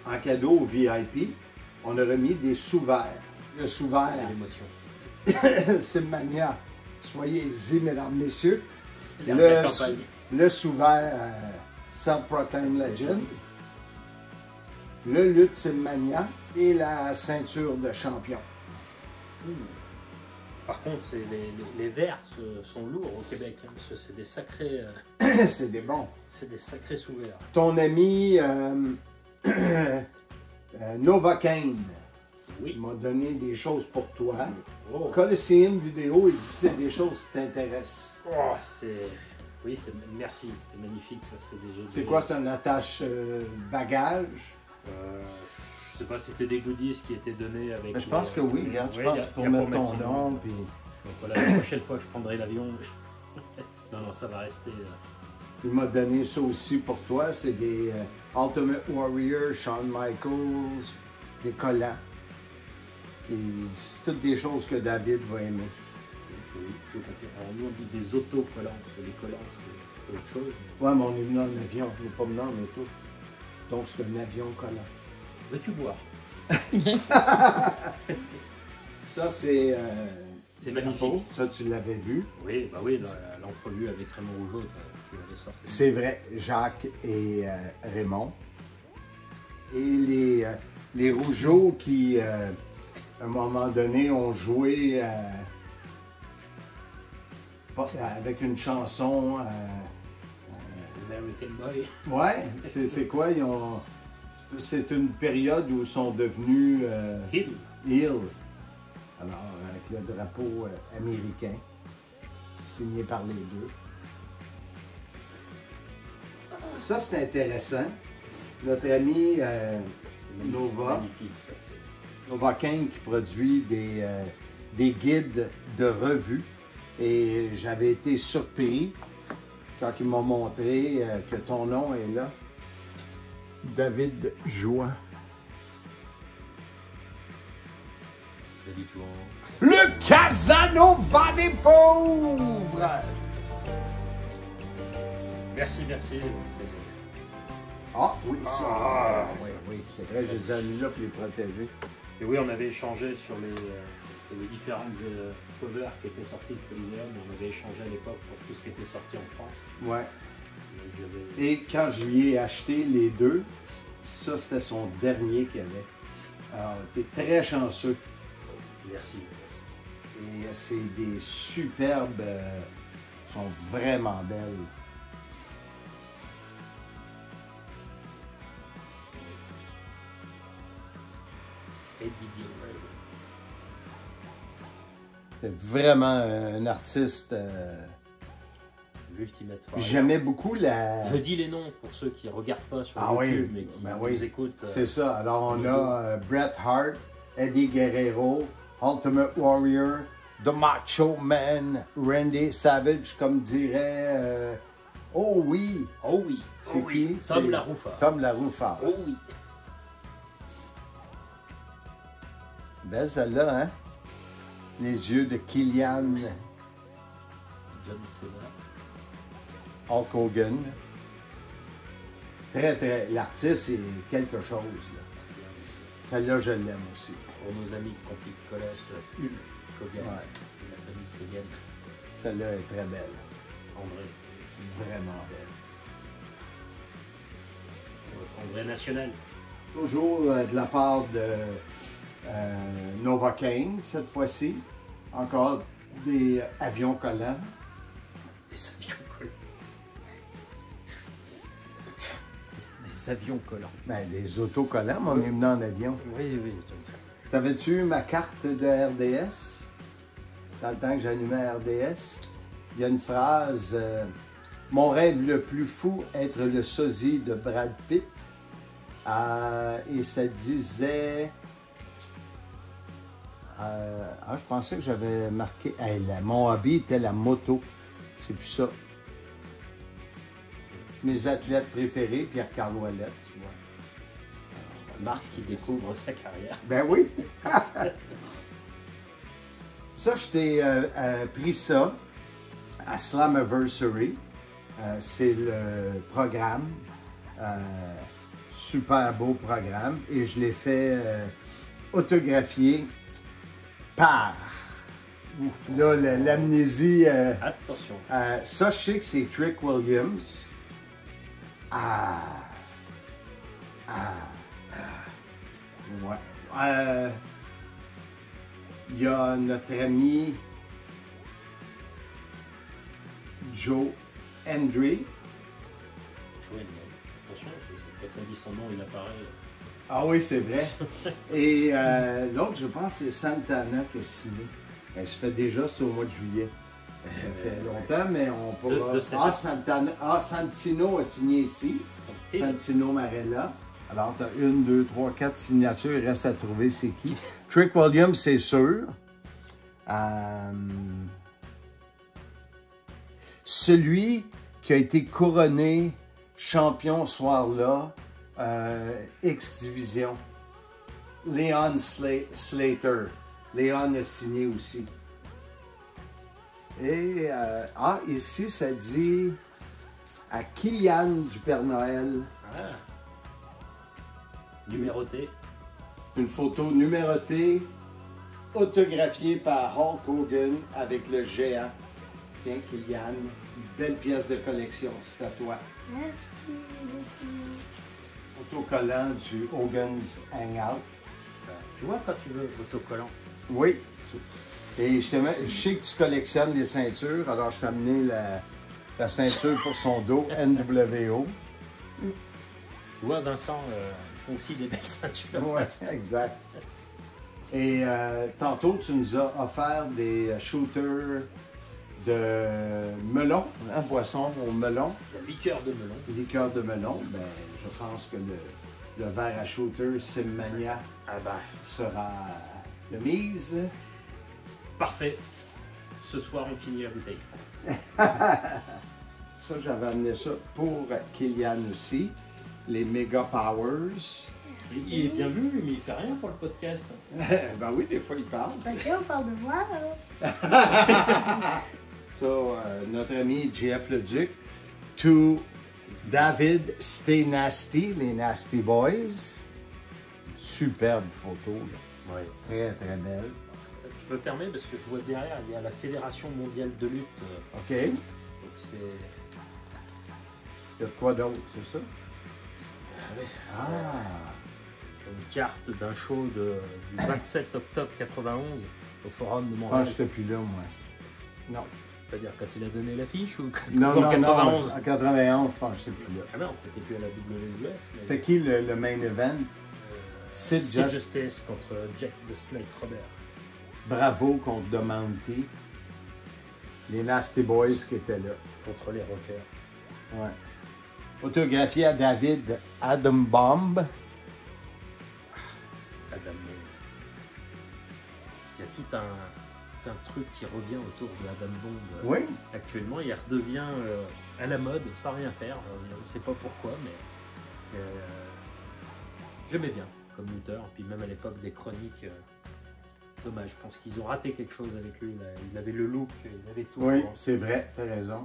en cadeau au VIP, on a remis des sous-verts. Le sous-vert, C'est l'émotion. Simmania, soyez-y, mesdames, messieurs. L'air de la campagne. Le sous-vert Self-Proclaimed Legend. Le lutte Simmania et la ceinture de champion. Par contre, les verres sont lourds au Québec. Hein, parce que c'est des sacrés... C'est des bons. c'est des sacrés sous-verts. Ton ami Novocaine Oui. m'a donné des choses pour toi. Oh. Coliseum vidéo, il dit c'est des choses qui t'intéressent. Oh, oui, merci. C'est magnifique, ça. C'est quoi, c'est un attache bagage? Je sais pas, c'était des goodies qui étaient donnés avec... Mais je pense que oui, regarde, je pense pour il y a mettre ton son nom. Donc voilà, la prochaine fois que je prendrai l'avion... non, ça va rester... Il m'a donné ça aussi pour toi. C'est des Ultimate Warrior, Shawn Michaels, des collants. Et c'est toutes des choses que David va aimer. Oui, je confirme. Alors nous, on dit des autocollants. Parce que les collants, c'est autre chose. Ouais, mais on est venu en avion. On n'est pas venu en auto. Donc, c'est un avion collant. Veux-tu boire? Ça, c'est... c'est magnifique. Ça, tu l'avais vu. Oui, bah oui, l'entrevue avec Raymond Rougeau, tu l'avais sorti. C'est vrai, Jacques et Raymond. Et les Rougeaux qui, à un moment donné, ont joué avec une chanson... American Boy. Ouais, c'est quoi? C'est une période où ils sont devenus Hill. Alors, avec le drapeau américain, signé par les deux. Ça, c'est intéressant. Notre ami Nova, Magnifique, ça. Novocaine qui produit des guides de revue. Et j'avais été surpris quand ils m'ont montré que ton nom est là. David Joie. David Jouan. Le Casanova des pauvres! Merci. Ah oui, ça. Ah, oui, c'est vrai, je les ai mis là pour les protéger. Et oui, on avait échangé sur les différentes covers qui étaient sorties de Coliseum. On avait échangé à l'époque pour tout ce qui était sorti en France. Ouais. Et quand je lui ai acheté les deux, ça c'était son dernier qu'il avait. Alors, t'es très chanceux. Merci. Et c'est des superbes, sont vraiment belles. Eddie Gilbert. C'est vraiment un artiste l'Ultimate Warrior. J'aimais beaucoup la... Je dis les noms pour ceux qui ne regardent pas sur oui. YouTube, mais qui nous écoutent. C'est ça. Alors, on a Bret Hart, Eddie Guerrero, Ultimate Warrior, The Macho Man, Randy Savage, comme dirait... oh oui! Oh oui! C'est oh qui? Oui. Tom La Rufa. Tom La Rufa. Oh oui! Belle celle-là, hein? Les yeux de Killian. John Cena. Hulk Hogan. Très, très... L'artiste, c'est quelque chose, là. Celle-là, je l'aime aussi. Pour nos amis de Conflict Colosse, Hulk Hogan. Ouais. La famille Hogan. Celle-là est très belle. André. Vraiment belle. André National. Toujours de la part de Novocaine, cette fois-ci. Encore des avions collants. Des avions collants. Des avions collants. Ben, des autocollants, mais on est venu en avion. Oui, oui. T'avais-tu eu ma carte de RDS? Dans le temps que j'animais RDS, il y a une phrase mon rêve le plus fou, être le sosie de Brad Pitt. Et ça disait... je pensais que j'avais marqué... mon hobby était la moto. C'est plus ça. Mes athlètes préférés, Pierre-Carl Ouellet, tu vois. Marc qui découvre sa carrière. Ben oui! Ça, je t'ai pris ça à Slammiversary. C'est le programme. Super beau programme. Et je l'ai fait autographier par... Là, l'amnésie... Attention. Ça, je sais que c'est Trick Williams. Ouais. Il y a notre ami Joe Hendry. Joe Hendry. Attention, quand on dit son nom, il apparaît. Ah oui, c'est vrai. Et l'autre, je pense, c'est Santana qui a signé. Ben, ça fait déjà, c'est au mois de juillet. Ça fait longtemps, mais on pourra... Santino a signé ici. Santino Marella. Alors, tu as 1, 2, 3, 4 signatures. Il reste à trouver c'est qui. Trick Williams, c'est sûr. Celui qui a été couronné champion ce soir-là, X-Division, Leon Slater. Leon a signé aussi. Et, ici, ça dit à Killian du Père Noël. Numéroté. Une photo numérotée, autographiée par Hulk Hogan avec le géant. Tiens, Killian, une belle pièce de collection, c'est à toi. Merci beaucoup. Autocollant du Hogan's Hangout. Tu vois quand tu veux autocollant. Oui. Et je sais que tu collectionnes les ceintures, alors je t'ai amené la ceinture pour son dos, NWO. Tu vois, Vincent, ils font aussi des belles ceintures. Oui, exact. Et tantôt, tu nous as offert des shooters de melon, hein, boisson au melon. La liqueur de melon. Liqueur de melon, ben, je pense que le verre à shooter Simmania sera de mise. Parfait. Ce soir, on finit la bouteille. Ça, j'avais amené ça pour Killian aussi. Les Mega Powers. Il est bien vu, mais il fait rien pour le podcast. Ben oui, des fois, il parle. Parce qu'on parle de moi, Ça, notre ami JF Leduc. To David Stay Nasty, les Nasty Boys. Superbe photo. Là. Ouais. Très, très belle. Je me permets parce que je vois derrière, il y a la Fédération mondiale de lutte. OK. Donc c'est... Il y a quoi d'autre, c'est ça? Une carte d'un show du 27 octobre 91 au Forum de Montréal. Ah, je n'étais plus là, moi. Non. C'est-à-dire quand il a donné l'affiche ou non, en 91? En 91, je pense que je n'étais plus là. Ah non, tu n'étais plus à la WWF. C'était qui le main event? Sid Justice contre Jack the Snake Robert. Bravo contre The Mountie. Les Nasty Boys qui étaient là. Contre les rockers. Ouais. Autographié à David Adambaum. Adam. Il y a tout un truc qui revient autour de Adam Bomb. Oui. Actuellement, il redevient à la mode sans rien faire. On ne sait pas pourquoi, mais j'aimais bien comme lutteur. Puis même à l'époque des chroniques, dommage. Je pense qu'ils ont raté quelque chose avec lui. Il avait le look, il avait tout. Oui, c'est vrai, tu as raison.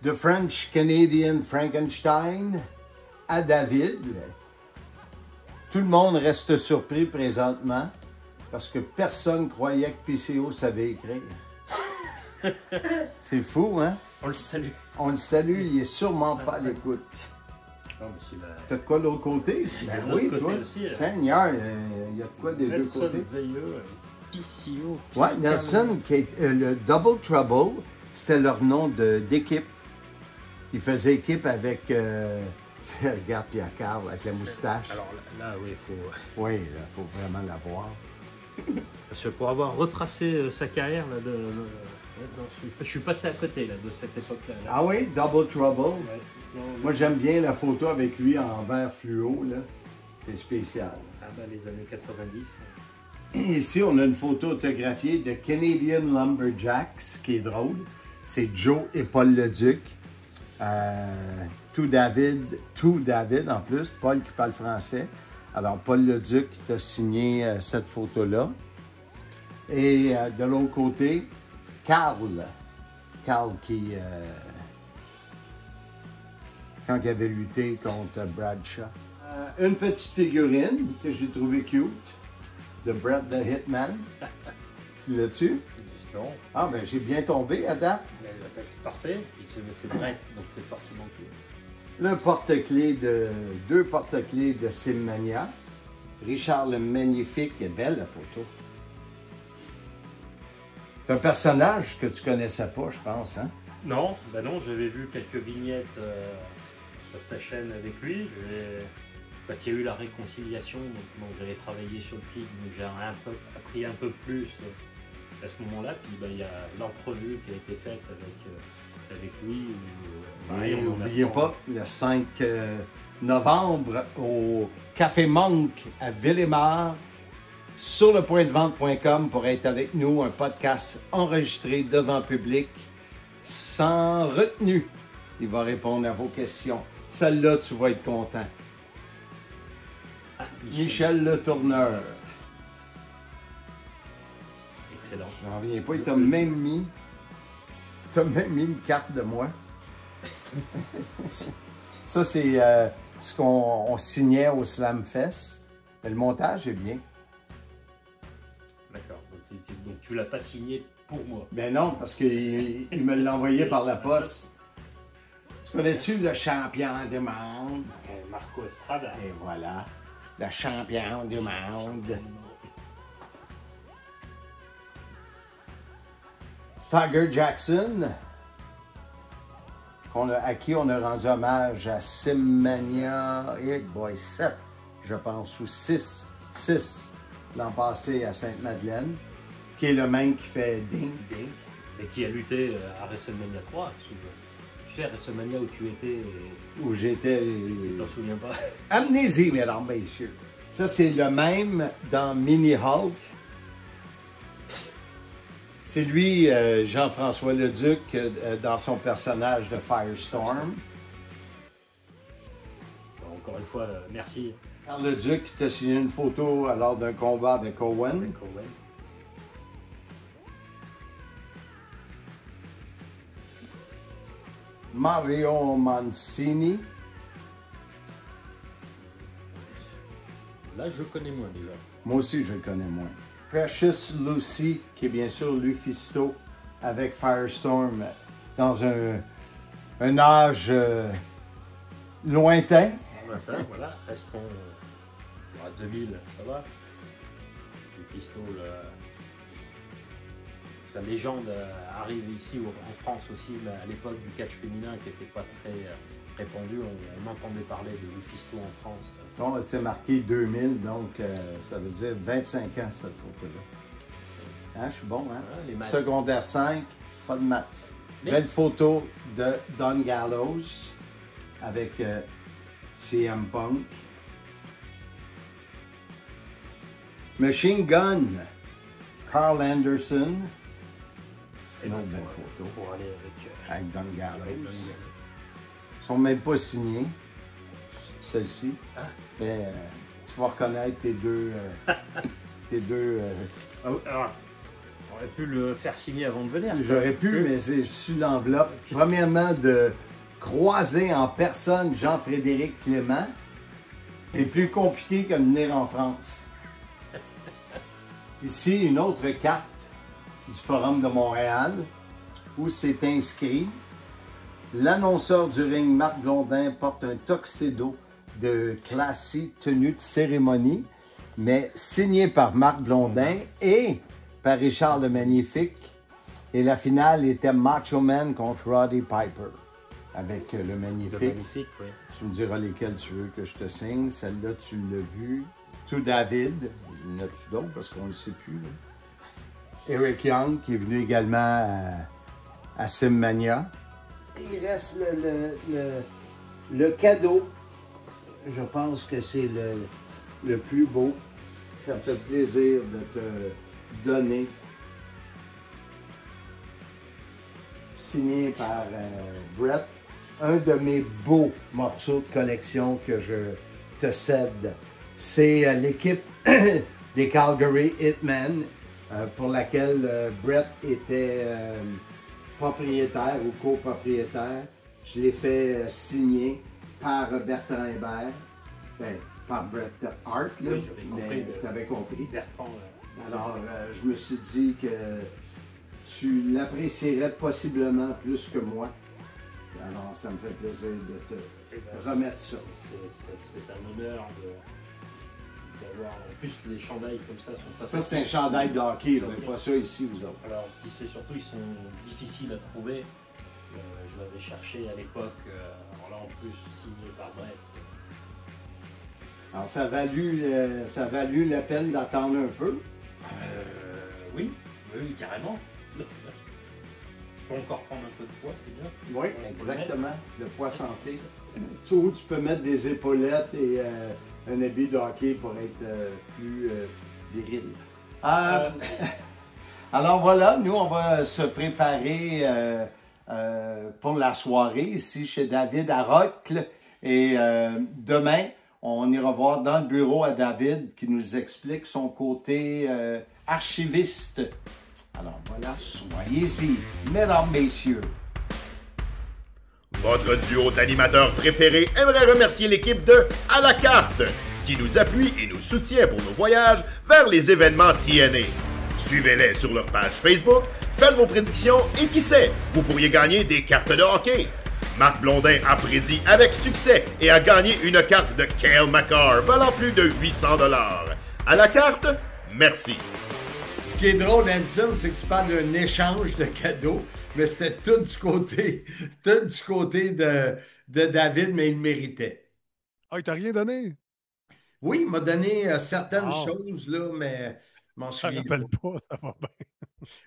The French Canadian Frankenstein à David. Tout le monde reste surpris présentement parce que personne croyait que PCO savait écrire. C'est fou, hein? On le salue. On le salue, il est sûrement pas à l'écoute. T'as de quoi de l'autre côté? Ben oui, toi. Aussi, Seigneur, il y a de quoi des deux côtés. PCO. Ouais, Nelson, le Double Trouble, c'était leur nom d'équipe. Ils faisaient équipe avec, regarde Pierre Carl avec la moustache. Alors là oui, il faut... Oui, il faut vraiment l'avoir. Parce que pour avoir retracé sa carrière, là, je suis passé à côté là, de cette époque-là. Ah oui, Double Trouble? Ouais. Non, moi, j'aime bien la photo avec lui en vert fluo, là. C'est spécial. Ah ben, les années 90. Ici, on a une photo autographiée de Canadian Lumberjacks, qui est drôle. C'est Joe et Paul Leduc. Tout David en plus, Paul qui parle français. Alors, Paul Leduc t'a signé cette photo-là. Et de l'autre côté, Carl qui, quand il avait lutté contre Bradshaw. Une petite figurine que j'ai trouvée cute, de Bret the Hitman. Tu l'as-tu? Non. Ah, ben j'ai bien tombé à date. Parfait. C'est Bret, donc c'est forcément cute. Le porte-clés deux porte-clés de Simmania. Richard le Magnifique, est belle la photo. C'est un personnage que tu connaissais pas, je pense, hein? Non, ben non, j'avais vu quelques vignettes sur ta chaîne avec lui. Quand il y a eu la réconciliation, donc j'avais travaillé sur le clip, donc j'ai appris un peu plus à ce moment-là. Puis ben, il y a l'entrevue qui a été faite avec lui. N'oubliez pas, le 5 novembre au Café Monk à Villemar, sur lepointdevente.com pour être avec nous, un podcast enregistré devant public, sans retenue. Il va répondre à vos questions. Celle-là, tu vas être content. Michel Le Tourneur. Excellent. J'en reviens pas, il t'a même mis une carte de moi. Ça, c'est ce qu'on signait au Slam Fest. Mais le montage est bien. D'accord. Donc tu l'as pas signé pour moi. Ben non, parce qu'il me l'a envoyé par la poste. Tu connais-tu le champion du monde? Marco Estrada. Et voilà, le champion du monde. Tiger Jackson, à qui on a rendu hommage à Simmania, 7, je pense, ou 6 l'an passé à Sainte-Madeleine, qui est le même qui fait Ding. Et qui a lutté à WrestleMania 3. Tu sais, à WrestleMania où tu étais. Où j'étais. Tu t'en souviens pas? Amnésie, mesdames, messieurs. Ça, c'est le même dans Mini Hulk. C'est lui, Jean-François Leduc, dans son personnage de Firestorm. Bon, encore une fois, merci. Carl Leduc t'a signé une photo lors d'un combat avec Owen. Mario Mancini. Là, je connais moins déjà. Moi aussi, je le connais moins. Precious Lucy, qui est bien sûr Lufisto avec Firestorm dans un âge lointain. Lointain, voilà. Restons à 2000, ça va. Lufisto, sa légende arrive ici en France aussi, mais à l'époque du catch féminin qui n'était pas très répandu, on entendait parler de Lufisto en France. Bon, c'est marqué 2000, donc ça veut dire 25 ans cette photo-là. Hein, je suis bon, hein? Ouais, Secondaire 5, Pas de maths. Belle photo de Don Gallows avec CM Punk. Machine Gun, Carl Anderson. Une autre belle photo. Pour aller avec Don Gallows. Ils ne sont même pas signés. Celle-ci. Ah. Mais tu vas reconnaître tes deux. Alors, on aurait pu le faire signer avant de venir. J'aurais pu, mais c'est sur l'enveloppe. Premièrement, de croiser en personne Jean-Frédéric Clément, c'est plus compliqué que de venir en France. Ici, une autre carte du Forum de Montréal où c'est inscrit. L'annonceur du ring, Marc Blondin, porte un tuxedo de classique tenue de cérémonie, mais signé par Marc Blondin et par Richard le Magnifique. Et la finale était Macho Man contre Roddy Piper avec le Magnifique. Le Magnifique, oui. Tu me diras lesquels tu veux que je te signe. Celle-là, tu l'as vue. Tout David. Il y en a-tu d'autres parce qu'on ne le sait plus. Là. Eric Young qui est venu également à Simmania. Il reste le cadeau. Je pense que c'est le plus beau. Ça me fait plaisir de te donner. Signé par Brett. Un de mes beaux morceaux de collection que je te cède. C'est l'équipe des Calgary Hitmen pour laquelle Brett était propriétaire ou copropriétaire. Je l'ai fait signer par Bertrand Hébert, par Bret Hart, là, oui, mais tu avais compris. Bertrand, alors, je me suis dit que tu l'apprécierais possiblement plus que moi. Alors, ça me fait plaisir de te remettre ça. C'est un honneur d'avoir. En plus, les chandails comme ça sont pas. Ça, c'est un chandail de hockey, vous n'avez pas ça ici, vous autres. Alors, c'est surtout, ils sont difficiles à trouver. Je l'avais cherché à l'époque, alors là en plus signé par Brett. Alors, ça a valu la peine d'attendre un peu. Oui, carrément. Je peux encore prendre un peu de poids, c'est bien. Oui, exactement. Le poids santé. Tu peux mettre des épaulettes et un habit de hockey pour être plus viril. Alors voilà, nous, on va se préparer pour la soirée ici chez David à Rocle. Et demain, on ira voir dans le bureau à David qui nous explique son côté archiviste. Alors voilà, soyez-y, mesdames, messieurs. Votre duo d'animateurs préféré aimerait remercier l'équipe de À la carte, qui nous appuie et nous soutient pour nos voyages vers les événements TNA. Suivez-les sur leur page Facebook, faites vos prédictions et qui sait, vous pourriez gagner des cartes de hockey. Marc Blondin a prédit avec succès et a gagné une carte de Cale Makar valant plus de 800 $. À la carte, merci. Ce qui est drôle, Hanson, c'est que tu parles d'un échange de cadeaux, mais c'était tout du côté de David, mais il méritait. Ah, il t'a rien donné? Oui, il m'a donné certaines choses, là, mais je m'en souviens pas. Ça va bien.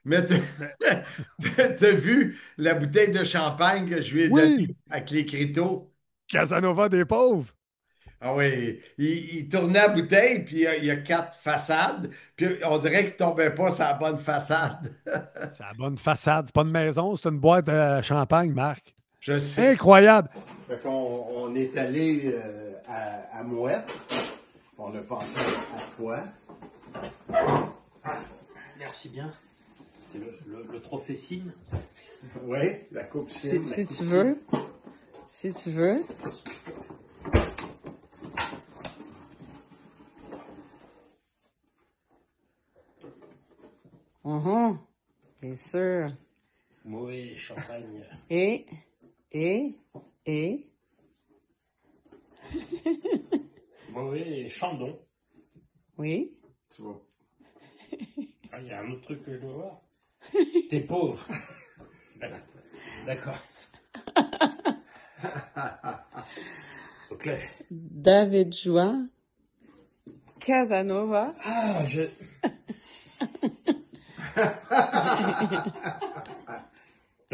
Mais t'as vu la bouteille de champagne que je lui ai donnée avec les criteaux? Casanova des pauvres! Ah oui, il tournait la bouteille, puis il y a 4 façades, puis on dirait qu'il ne tombait pas sur la bonne façade. C'est la bonne façade, c'est pas une maison, c'est une boîte de champagne, Marc. Je sais. Incroyable! Fait on est allé à Mouette, on a pensé à toi. Ah, merci bien. C'est le trophée Sim. Oui, la coupe Sim. Si tu veux. Si tu veux. C'est sûr. Mauvais champagne. Et. Mauvais chandon. Oui. Tu vois. Ah, il y a un autre truc que je dois voir. T'es pauvre. D'accord. Ok. David Joie. Casanova. Ah,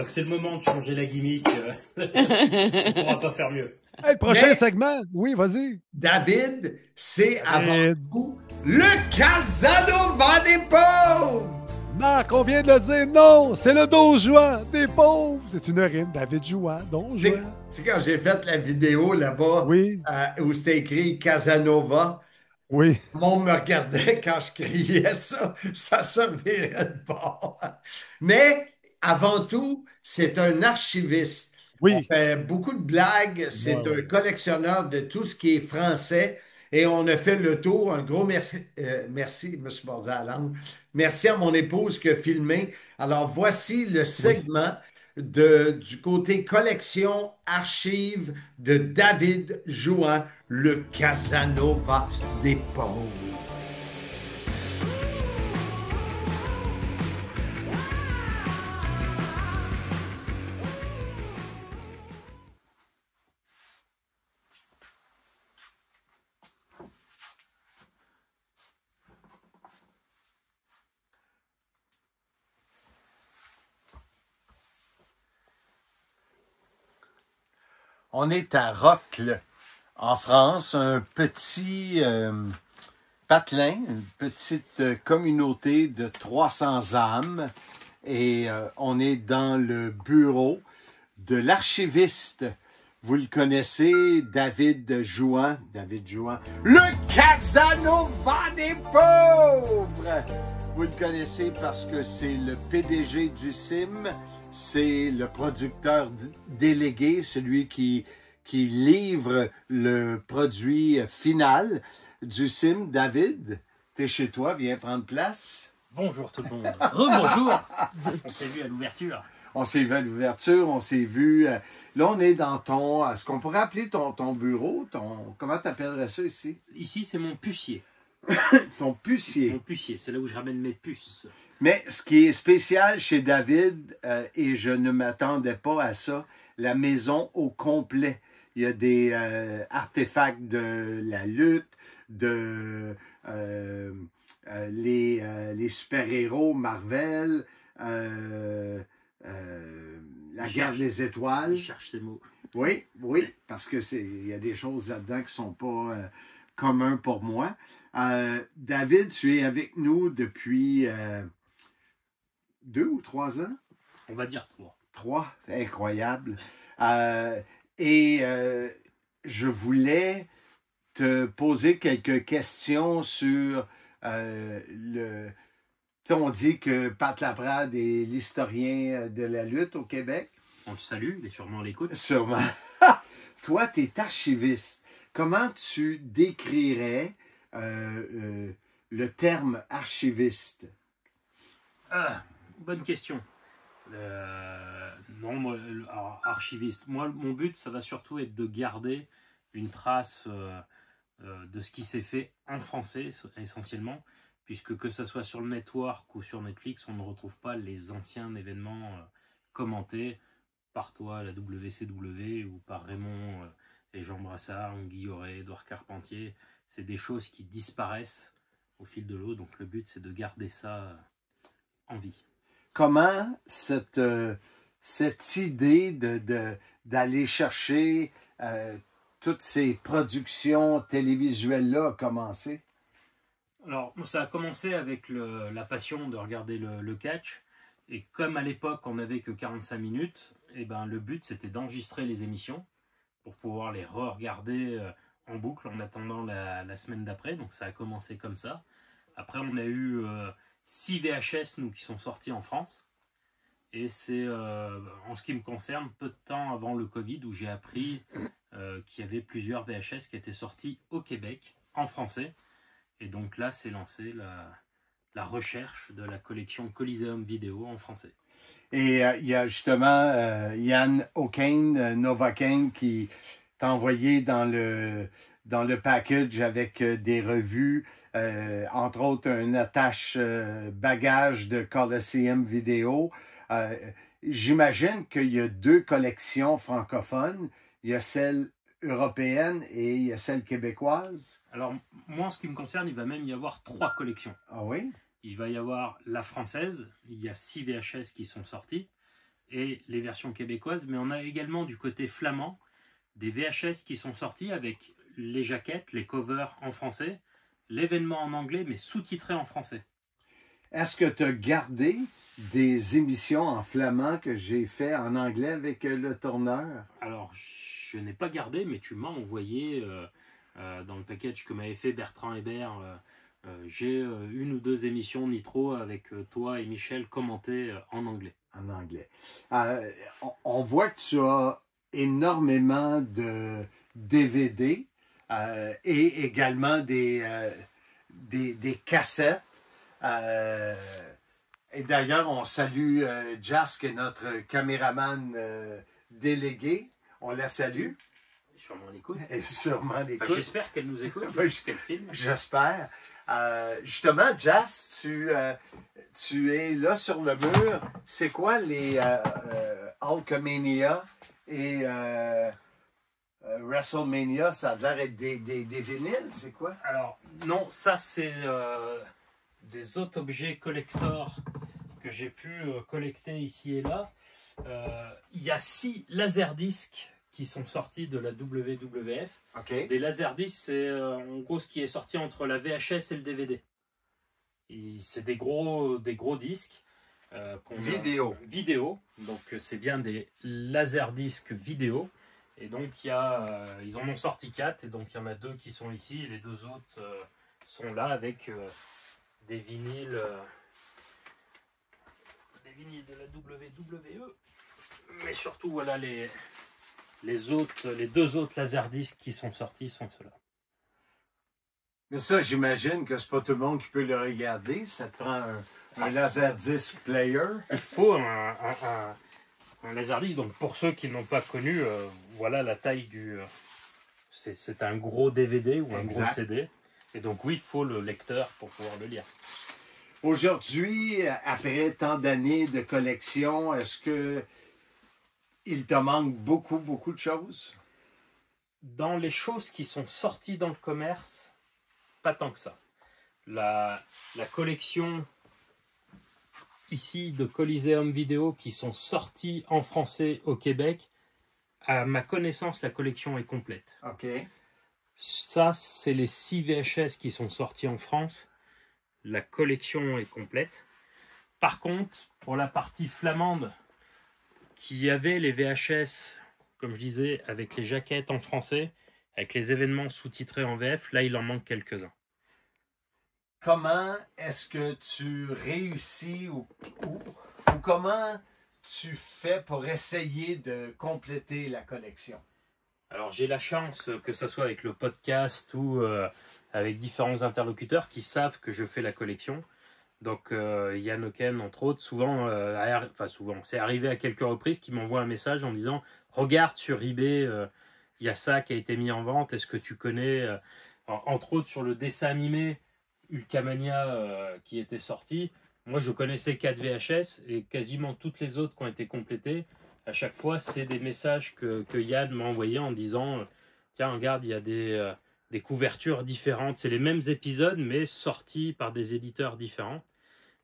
Donc c'est le moment de changer la gimmick. On ne pourra pas faire mieux. Hey, le prochain segment, oui, vas-y. David, c'est avant tout le Casanova des pauvres! Marc, on vient de le dire, non, c'est le Don Juan des pauvres. C'est une rime, David Juan, Don Juan. Tu sais, quand j'ai fait la vidéo là-bas, où c'était écrit Casanova, oui. Le monde me regardait quand je criais ça, ça se virait de bord. Mais avant tout, c'est un archiviste. Oui. On fait beaucoup de blagues, c'est un collectionneur de tout ce qui est français et on a fait le tour. Un gros merci, merci, je me suis mordu à la langue. Merci à mon épouse qui a filmé. Alors voici le segment du côté collection archive de David Juan, le Casanova des pauvres. On est à Rocle, en France, un petit patelin, une petite communauté de 300 âmes. Et on est dans le bureau de l'archiviste. Vous le connaissez, David Juan. David Juan, le Casanova des pauvres! Vous le connaissez parce que c'est le PDG du CIM. C'est le producteur délégué, celui qui livre le produit final du CIM. David, t'es chez toi, viens prendre place. Bonjour tout le monde. Rebonjour. On s'est vu à l'ouverture. On s'est vu à l'ouverture, on s'est vu... là, on est dans ton... Ce qu'on pourrait appeler ton bureau, comment t'appellerais ça ici? Ici, c'est mon pucier. Ton pucier. Mon pucier, c'est là où je ramène mes puces. Mais ce qui est spécial chez David, et je ne m'attendais pas à ça, la maison au complet. Il y a des artefacts de la lutte, de les super-héros Marvel, la guerre des étoiles. Je cherche ces mots. Oui, parce que il y a des choses là-dedans qui ne sont pas communs pour moi. David, tu es avec nous depuis 2 ou 3 ans? On va dire 3. 3, c'est incroyable. Je voulais te poser quelques questions sur on dit que Pat Laprade est l'historien de la lutte au Québec. On le salue, il est sûrement à l'écoute. Sûrement. Toi, tu es archiviste. Comment tu décrirais le terme archiviste? Bonne question. Non, moi, archiviste. Moi, mon but, ça va surtout être de garder une trace de ce qui s'est fait en français, essentiellement, puisque que ce soit sur le network ou sur Netflix, on ne retrouve pas les anciens événements commentés par toi, la WCW, ou par Raymond et Jean Brassard, Guy Auret, Édouard Carpentier. C'est des choses qui disparaissent au fil de l'eau, donc le but, c'est de garder ça en vie. Comment cette idée d'aller chercher toutes ces productions télévisuelles-là a commencé? Alors, ça a commencé avec la passion de regarder le catch. Et comme à l'époque, on n'avait que 45 minutes, et ben, le but, c'était d'enregistrer les émissions pour pouvoir les re-regarder en boucle en attendant la semaine d'après. Donc, ça a commencé comme ça. Après, on a eu 6 VHS, nous, qui sont sortis en France. Et c'est, en ce qui me concerne, peu de temps avant le Covid, où j'ai appris qu'il y avait plusieurs VHS qui étaient sortis au Québec, en français. Et donc là, c'est lancé la recherche de la collection Coliseum Vidéo en français. Et il y a justement Yann O'Kane, Novocaine, qui t'a envoyé dans le package avec des revues, entre autres un attache bagage de Coliseum Vidéo. J'imagine qu'il y a 2 collections francophones. Il y a celle européenne et il y a celle québécoise. Alors, moi, en ce qui me concerne, il va même y avoir 3 collections. Ah oui? Il va y avoir la française, il y a 6 VHS qui sont sortis, et les versions québécoises, mais on a également du côté flamand des VHS qui sont sortis avec les jaquettes, les covers en français, l'événement en anglais, mais sous-titré en français. Est-ce que tu as gardé des émissions en flamand que j'ai fait en anglais avec le tourneur? Alors, je n'ai pas gardé, mais tu m'as envoyé dans le package que m'avait fait Bertrand Hébert. J'ai une ou deux émissions Nitro avec toi et Michel commentées en anglais. En anglais. On voit que tu as énormément de DVD et également des cassettes. Et d'ailleurs, on salue Jas, qui est notre caméraman délégué. On la salue. Sûrement l'écoute. Et sûrement l'écoute. Enfin, j'espère qu'elle nous écoute, qu'elle filme. J'espère. Justement, Jas, tu es là sur le mur. C'est quoi les Hulkamania et WrestleMania? Ça a l'air d'être des vinyles, c'est quoi? Alors, non, ça c'est des autres objets collector que j'ai pu collecter ici et là. Il y a 6 laserdiscs qui sont sortis de la WWF. Okay. Des laserdiscs, c'est en gros ce qui est sorti entre la VHS et le DVD. C'est des gros disques. Vidéo. Donc c'est bien des laserdiscs vidéo. Et donc ils en ont sorti 4. Et donc il y en a 2 qui sont ici. Et les 2 autres sont là avec des vinyles de la WWE. Mais surtout, voilà, les 2 autres laserdiscs qui sont sortis sont ceux-là. Mais ça, j'imagine que c'est pas tout le monde qui peut le regarder. Ça te prend un laserdisc player. Il faut un laserdisc. Donc, pour ceux qui n'ont pas connu, voilà la taille du... c'est un gros DVD ou un gros CD. Et donc, oui, il faut le lecteur pour pouvoir le lire. Aujourd'hui, après tant d'années de collection, est-ce que il te manque beaucoup de choses? Dans les choses qui sont sorties dans le commerce, pas tant que ça. La collection ici de Coliseum Vidéo qui sont sorties en français au Québec, à ma connaissance, la collection est complète. OK. Ça, c'est les 6 VHS qui sont sortis en France. La collection est complète. Par contre, pour la partie flamande, qui avait les VHS, comme je disais, avec les jaquettes en français, avec les événements sous-titrés en VF, là, il en manque quelques-uns. Comment est-ce que tu réussis ou comment tu fais pour essayer de compléter la collection? Alors, j'ai la chance, que ce soit avec le podcast ou avec différents interlocuteurs qui savent que je fais la collection. Donc Yann Oken, entre autres, souvent, c'est arrivé à quelques reprises qui m'envoie un message en disant « Regarde sur eBay, il y a ça qui a été mis en vente, est-ce que tu connais ?» Entre autres, sur le dessin animé Hulkamania qui était sorti, moi je connaissais 4 VHS et quasiment toutes les autres qui ont été complétées, à chaque fois, c'est des messages que Yann m'a envoyés en disant « Tiens, regarde, il y a des couvertures différentes. » C'est les mêmes épisodes, mais sortis par des éditeurs différents.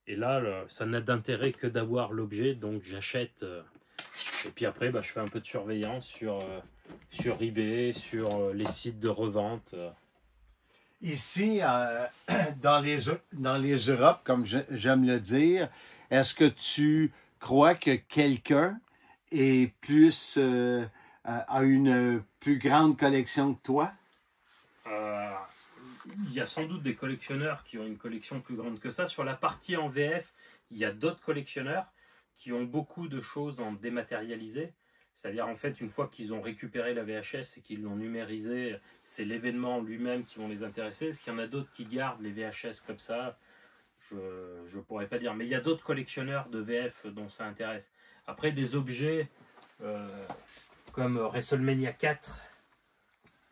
Et là, ça n'a d'intérêt que d'avoir l'objet, donc j'achète. Et puis après, je fais un peu de surveillance sur eBay, sur les sites de revente. Ici, dans les Europes, comme j'aime le dire, est-ce que tu crois que quelqu'un est plus, a une plus grande collection que toi? Il y a sans doute des collectionneurs qui ont une collection plus grande que ça. Sur la partie en VF, il y a d'autres collectionneurs qui ont beaucoup de choses en dématérialisé. C'est-à-dire, en fait, une fois qu'ils ont récupéré la VHS et qu'ils l'ont numérisé, c'est l'événement lui-même qui vont les intéresser. Parce qu'il y en a d'autres qui gardent les VHS comme ça. Je ne pourrais pas dire. Mais il y a d'autres collectionneurs de VF dont ça intéresse. Après, des objets comme WrestleMania 4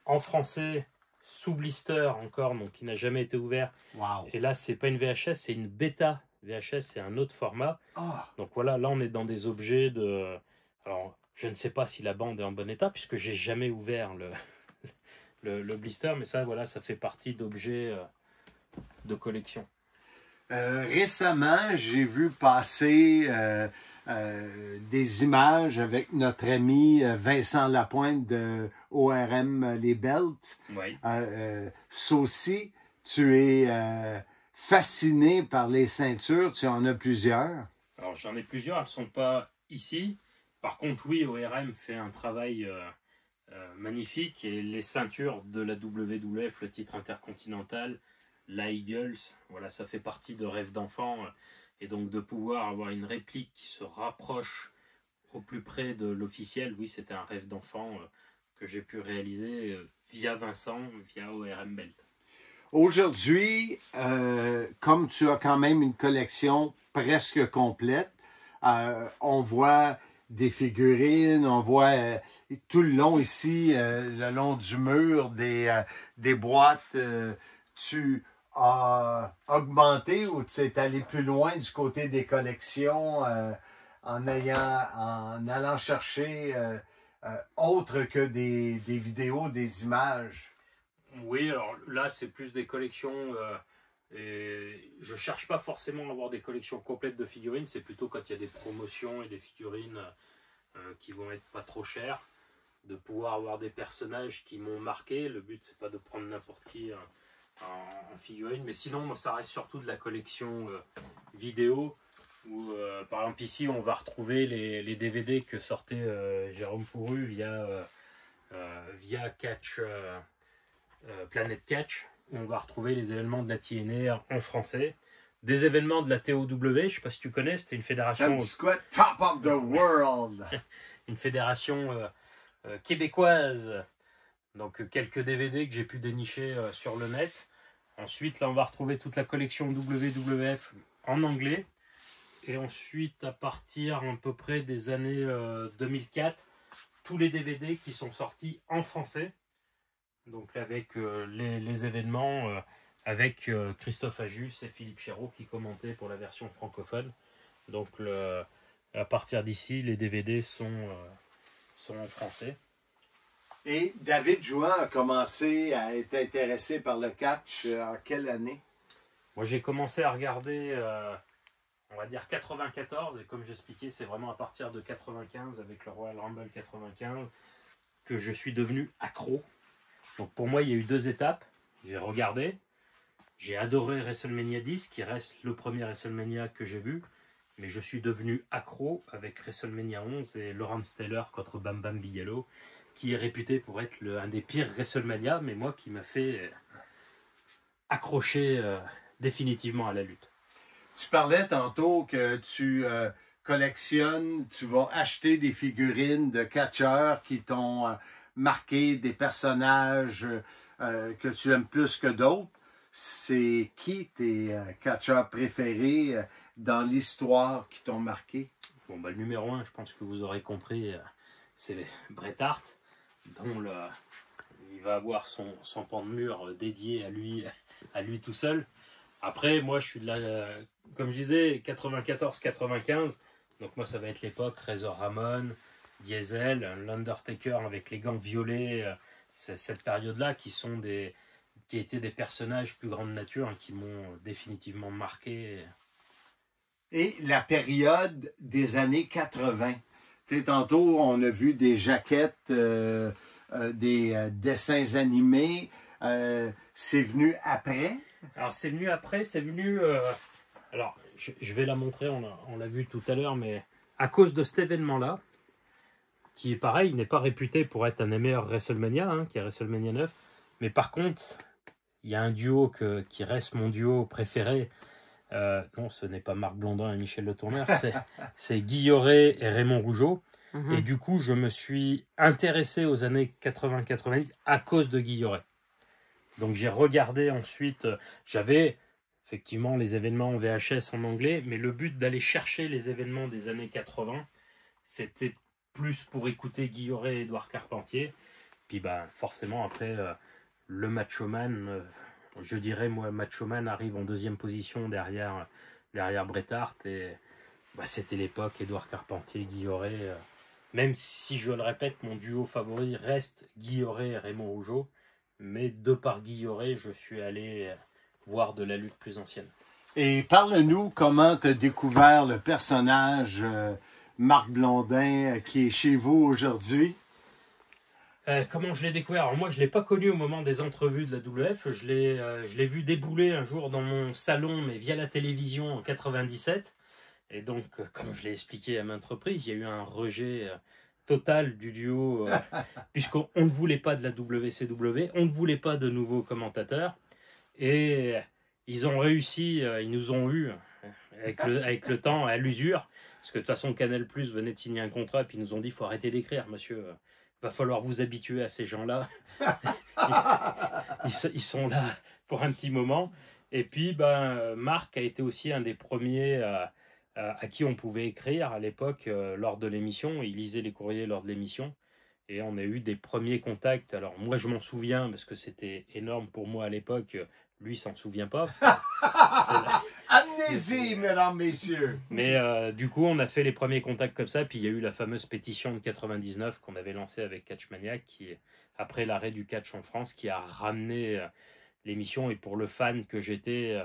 en français, sous blister encore, donc qui n'a jamais été ouvert. Wow. Et là, c'est pas une VHS, c'est une bêta VHS, c'est un autre format. Oh. Donc voilà, là on est dans des objets de... Alors, je ne sais pas si la bande est en bon état, puisque j'ai jamais ouvert le blister, mais ça, voilà, ça fait partie d'objets de collection. Récemment, j'ai vu passer des images avec notre ami Vincent Lapointe de ORM Les Belts. Oui. Ça aussi, tu es fasciné par les ceintures, tu en as plusieurs. Alors j'en ai plusieurs, elles ne sont pas ici. Par contre, oui, ORM fait un travail magnifique et les ceintures de la WWF, le titre intercontinental, la Eagles, voilà, ça fait partie de rêves d'enfant. Et donc de pouvoir avoir une réplique qui se rapproche au plus près de l'officiel, oui, c'était un rêve d'enfant que j'ai pu réaliser via Vincent, via ORM Belt. Aujourd'hui, comme tu as quand même une collection presque complète, on voit des figurines, on voit tout le long ici, le long du mur, des boîtes. Tu as augmenté ou tu es allé plus loin du côté des collections en allant chercher autre que des vidéos, des images? Oui, alors là, c'est plus des collections. Et je cherche pas forcément à avoir des collections complètes de figurines, c'est plutôt quand il y a des promotions et des figurines qui vont être pas trop chères, de pouvoir avoir des personnages qui m'ont marqué. Le but, c'est pas de prendre n'importe qui en figurine, mais sinon, moi, ça reste surtout de la collection vidéo, où par exemple ici, on va retrouver les DVD que sortait Jérôme Fourru via Catch. Planète Catch, où on va retrouver les événements de la TNA en français, des événements de la TOW, je ne sais pas si tu connais, c'était une fédération... Top of the World! Une fédération québécoise, donc quelques DVD que j'ai pu dénicher sur le net. Ensuite, là, on va retrouver toute la collection WWF en anglais, et ensuite, à partir à peu près des années 2004, tous les DVD qui sont sortis en français. Donc avec les événements avec Christophe Ajus et Philippe Chéreau qui commentaient pour la version francophone. Donc à partir d'ici, les DVD sont en français. Et David Jouan a commencé à être intéressé par le catch en quelle année? Moi j'ai commencé à regarder, on va dire 94, et comme j'expliquais, c'est vraiment à partir de 95, avec le Royal Rumble 95, que je suis devenu accro. Donc pour moi, il y a eu deux étapes. J'ai regardé, j'ai adoré WrestleMania 10, qui reste le premier WrestleMania que j'ai vu, mais je suis devenu accro avec WrestleMania 11 et Lawrence Taylor contre Bam Bam Bigelow, qui est réputé pour être un des pires WrestleMania, mais moi qui m'a fait accrocher définitivement à la lutte. Tu parlais tantôt que tu collectionnes, tu vas acheter des figurines de catcheurs qui t'ont... marquer des personnages que tu aimes plus que d'autres. C'est qui tes catcheurs préférés dans l'histoire qui t'ont marqué? Bon, le numéro 1, je pense que vous aurez compris, c'est Bret Hart, dont il va avoir son pan de mur dédié à lui tout seul. Après, moi, je suis de la... comme je disais, 94-95, donc moi, ça va être l'époque Razor Ramon, Diesel, l'Undertaker avec les gants violets, cette période-là qui étaient des personnages plus grande nature et qui m'ont définitivement marqué. Et la période des années 80. Tu sais, tantôt, on a vu des jaquettes, des dessins animés. C'est venu après? Alors, c'est venu après, c'est venu... alors, je vais la montrer, on l'a vu tout à l'heure, mais à cause de cet événement-là, qui est pareil, il n'est pas réputé pour être un des meilleurs WrestleMania, qui est WrestleMania 9. Mais par contre, il y a un duo qui reste mon duo préféré. Non, ce n'est pas Marc Blondin et Michel Le Tourneur, c'est Guy Yoret et Raymond Rougeau. Et du coup, je me suis intéressé aux années 80-90 à cause de Guy Yoret. Donc j'ai regardé ensuite, j'avais effectivement les événements en VHS en anglais, mais le but d'aller chercher les événements des années 80, c'était plus pour écouter Guy Yoret et Édouard Carpentier. Puis forcément après le Macho Man, je dirais moi Macho Man arrive en deuxième position derrière Bret Hart, et c'était l'époque Édouard Carpentier, Guy Yoret. Même si je le répète, mon duo favori reste Guy Yoret et Raymond Rougeau, mais de par Guy Yoret, je suis allé voir de la lutte plus ancienne. Et parle-nous comment tu as découvert le personnage Marc Blondin qui est chez vous aujourd'hui? Comment je l'ai découvert? Alors moi, je ne l'ai pas connu au moment des entrevues de la WF. Je l'ai vu débouler un jour dans mon salon, mais via la télévision en 97. Et donc, comme je l'ai expliqué à maintes reprises, il y a eu un rejet total du duo, puisqu'on ne voulait pas de la WCW, on ne voulait pas de nouveaux commentateurs. Et ils ont réussi, ils nous ont eu avec le temps à l'usure, parce que de toute façon Canal+ venait de signer un contrat, et puis ils nous ont dit, il faut arrêter d'écrire, monsieur. Va falloir vous habituer à ces gens-là. ils sont là pour un petit moment. Et puis, Marc a été aussi un des premiers à qui on pouvait écrire à l'époque lors de l'émission. Il lisait les courriers lors de l'émission. Et on a eu des premiers contacts. Alors, moi, je m'en souviens parce que c'était énorme pour moi à l'époque. Lui, s'en souvient pas. Amnésie, mesdames, messieurs. Mais du coup, on a fait les premiers contacts comme ça. Puis il y a eu la fameuse pétition de 99 qu'on avait lancée avec Catchmaniac, qui, après l'arrêt du catch en France, qui a ramené l'émission. Et pour le fan que j'étais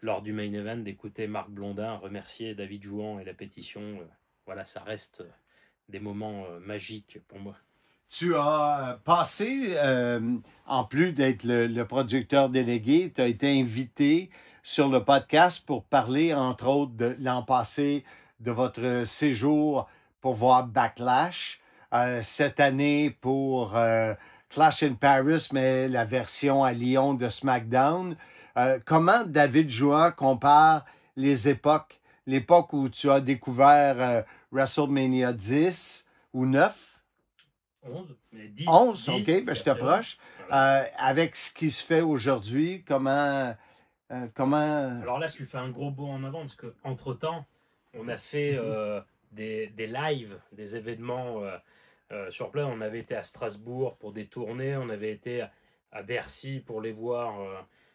lors du main event, d'écouter Marc Blondin remercier David Jouan et la pétition, voilà, ça reste des moments magiques pour moi. Tu as passé, en plus d'être le producteur délégué, tu as été invité sur le podcast pour parler, entre autres, de l'an passé, de votre séjour pour voir Backlash. Cette année pour Clash in Paris, mais la version à Lyon de SmackDown. Comment David Jouan compare les époques? L'époque où tu as découvert WrestleMania 10 ou 9? 11, mais 10. 11, ok, ben je t'approche. Avec ce qui se fait aujourd'hui, comment... Alors là, tu fais un gros bond en avant, parce qu'entre-temps, on a fait des lives, des événements sur place. On avait été à Strasbourg pour des tournées, on avait été à Bercy pour les voir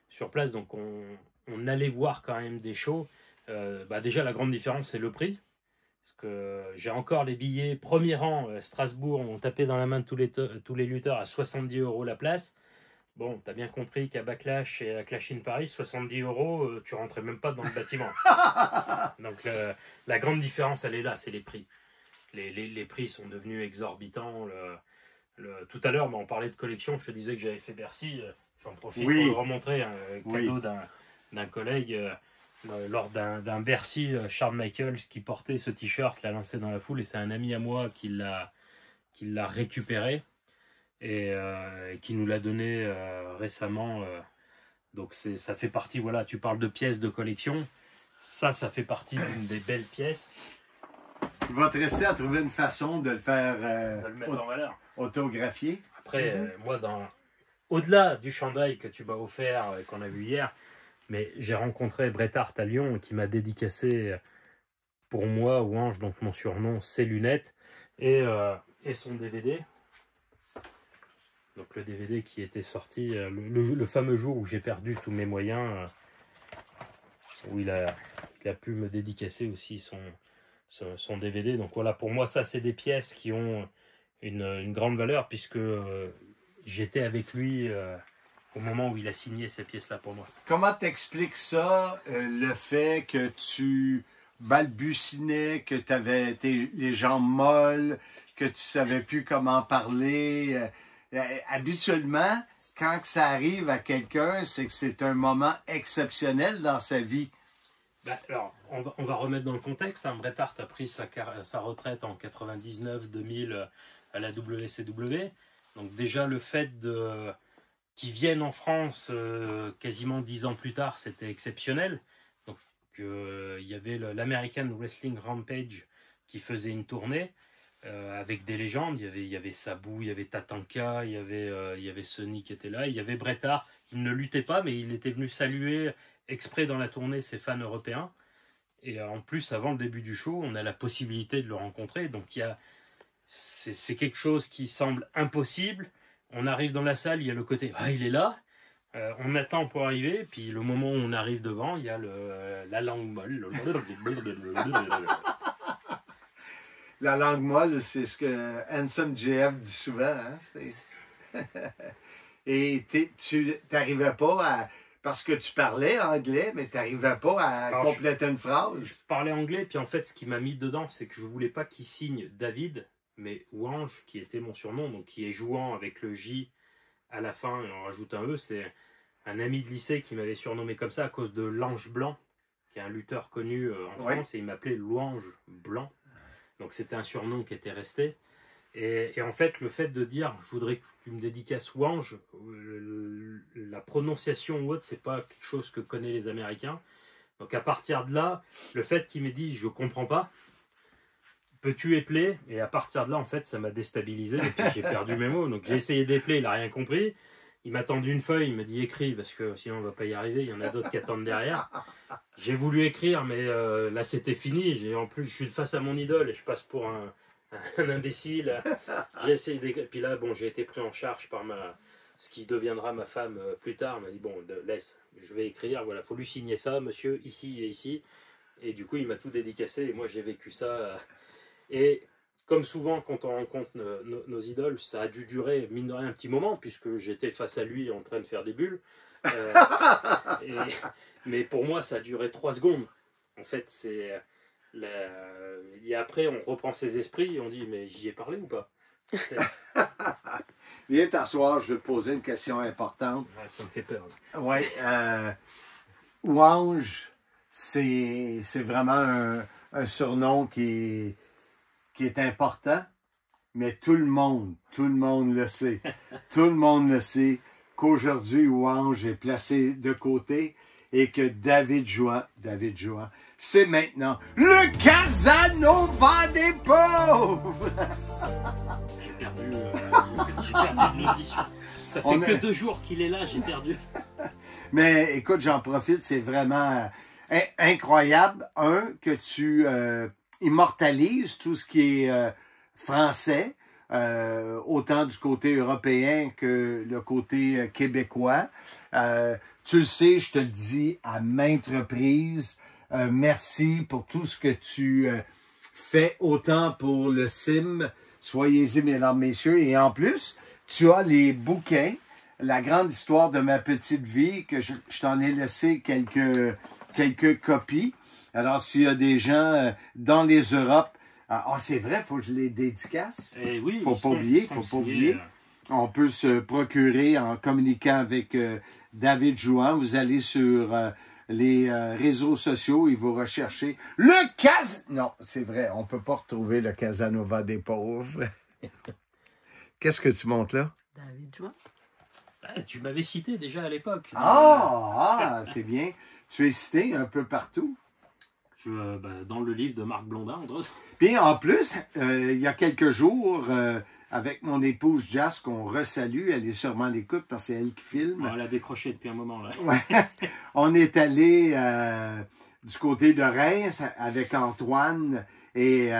sur place. Donc on allait voir quand même des shows. Déjà, la grande différence, c'est le prix. Parce que j'ai encore les billets premier rang, Strasbourg, on tapait dans la main de tous les lutteurs à 70 € la place. Bon, t'as bien compris qu'à Backlash et à Clash in Paris, 70 €, tu rentrais même pas dans le bâtiment. Donc la grande différence, elle est là, c'est les prix. Les prix sont devenus exorbitants. Tout à l'heure, on parlait de collection, je te disais que j'avais fait Bercy. J'en profite pour le remontrer, un cadeau d'un collègue. Lors d'un Bercy, Charles Michaels qui portait ce t-shirt l'a lancé dans la foule, et c'est un ami à moi qui l'a récupéré et qui nous l'a donné récemment. Donc ça fait partie, voilà, tu parles de pièces de collection, ça fait partie d'une des belles pièces. Il va te rester à trouver une façon de le faire de le mettre en valeur. Autographier. Après, moi, au-delà du chandail que tu m'as offert et qu'on a vu hier, mais j'ai rencontré Bret Hart à Lyon qui m'a dédicacé pour moi, ou Ange, donc mon surnom, ses lunettes et son DVD. Donc le DVD qui était sorti le fameux jour où j'ai perdu tous mes moyens, où il a pu me dédicacer aussi son DVD. Donc voilà, pour moi, ça, c'est des pièces qui ont une grande valeur, puisque j'étais avec lui au moment où il a signé ces pièces-là pour moi. Comment t'expliques ça, le fait que tu balbutinais, que tu avais les jambes molles, que tu savais plus comment parler? Habituellement, quand ça arrive à quelqu'un, c'est que c'est un moment exceptionnel dans sa vie. Alors, on va remettre dans le contexte. Bret Hart a pris sa retraite en 99-2000 à la WCW. Donc déjà, le fait qu'ils viennent en France quasiment 10 ans plus tard, c'était exceptionnel. Donc il y avait l'American Wrestling Rampage qui faisait une tournée avec des légendes. Il y avait Sabu, il y avait Tatanka, il y avait Sonny qui était là, il y avait Bret Hart. Il ne luttait pas, mais il était venu saluer exprès dans la tournée ses fans européens. Et en plus, avant le début du show, on a la possibilité de le rencontrer. Donc c'est quelque chose qui semble impossible. On arrive dans la salle, il y a le côté « Ah, il est là !» On attend pour arriver, puis le moment où on arrive devant, il y a la langue molle. La langue molle, c'est ce que Handsome JF dit souvent. Hein? Et tu n'arrivais pas à... parce que tu parlais anglais, mais tu n'arrivais pas à compléter une phrase. Je parlais anglais, puis en fait, ce qui m'a mis dedans, c'est que je voulais pas qu'il signe David, mais Ouange, qui était mon surnom, donc qui est jouant avec le J à la fin, et on rajoute un E. C'est un ami de lycée qui m'avait surnommé comme ça à cause de l'Ange Blanc, qui est un lutteur connu en France, et il m'appelait Louange Blanc. Donc c'était un surnom qui était resté. Et en fait, le fait de dire je voudrais que tu me dédicaces Ouange, la prononciation ou autre, c'est pas quelque chose que connaissent les Américains. Donc à partir de là, le fait qu'il m'ait dit je comprends pas, peux-tu épeler? Et à partir de là, en fait, ça m'a déstabilisé et puis j'ai perdu mes mots. Donc j'ai essayé d'épeler, il n'a rien compris. Il m'a tendu une feuille, il m'a dit écris parce que sinon on va pas y arriver, il y en a d'autres qui attendent derrière. J'ai voulu écrire, mais là c'était fini. En plus, je suis face à mon idole et je passe pour un imbécile. J'ai essayé d'écrire. Puis là, bon, j'ai été pris en charge par ce qui deviendra ma femme plus tard. Elle m'a dit bon, laisse, je vais écrire. Voilà, faut lui signer ça, monsieur, ici et ici. Et du coup, il m'a tout dédicacé et moi j'ai vécu ça. Et comme souvent, quand on rencontre nos idoles, ça a dû durer, mine de rien, un petit moment, puisque j'étais face à lui en train de faire des bulles. Mais pour moi, ça a duré 3 secondes. En fait, c'est... Et après, on reprend ses esprits et on dit, mais j'y ai parlé ou pas? Viens t'asseoir, je vais te poser une question importante. Ouais, ça me fait peur. Oui. Ouange, c'est vraiment un surnom qui est important, mais tout le monde le sait. Tout le monde le sait qu'aujourd'hui, Ouange est placé de côté et que David Jouan, c'est maintenant le Casanova des pauvres! J'ai perdu l'audition. Ça fait que 2 jours qu'il est là, j'ai perdu. Mais écoute, j'en profite, c'est vraiment incroyable. Que tu immortalises tout ce qui est français, autant du côté européen que le côté québécois. Tu le sais, je te le dis à maintes reprises. Merci pour tout ce que tu fais, autant pour le CIM. Soyez-y, mesdames, messieurs. Et en plus, tu as les bouquins, La grande histoire de ma petite vie, que je t'en ai laissé quelques copies. Alors, s'il y a des gens dans les Europes, c'est vrai, il faut que je les dédicace. Oui, faut pas oublier. On peut se procurer en communiquant avec David Jouan. Vous allez sur les réseaux sociaux et vous recherchez le Non, c'est vrai, on ne peut pas retrouver le Casanova des pauvres. Qu'est-ce que tu montres là? David Jouan. Tu m'avais cité déjà à l'époque. C'est bien. Tu es cité un peu partout. Dans le livre de Marc Blondin. Puis en plus, il y a quelques jours, avec mon épouse Jas, qu'on resalue, elle est sûrement à l'écoute parce que c'est elle qui filme. Elle a décroché depuis un moment. Là. Ouais. On est allé du côté de Reims avec Antoine et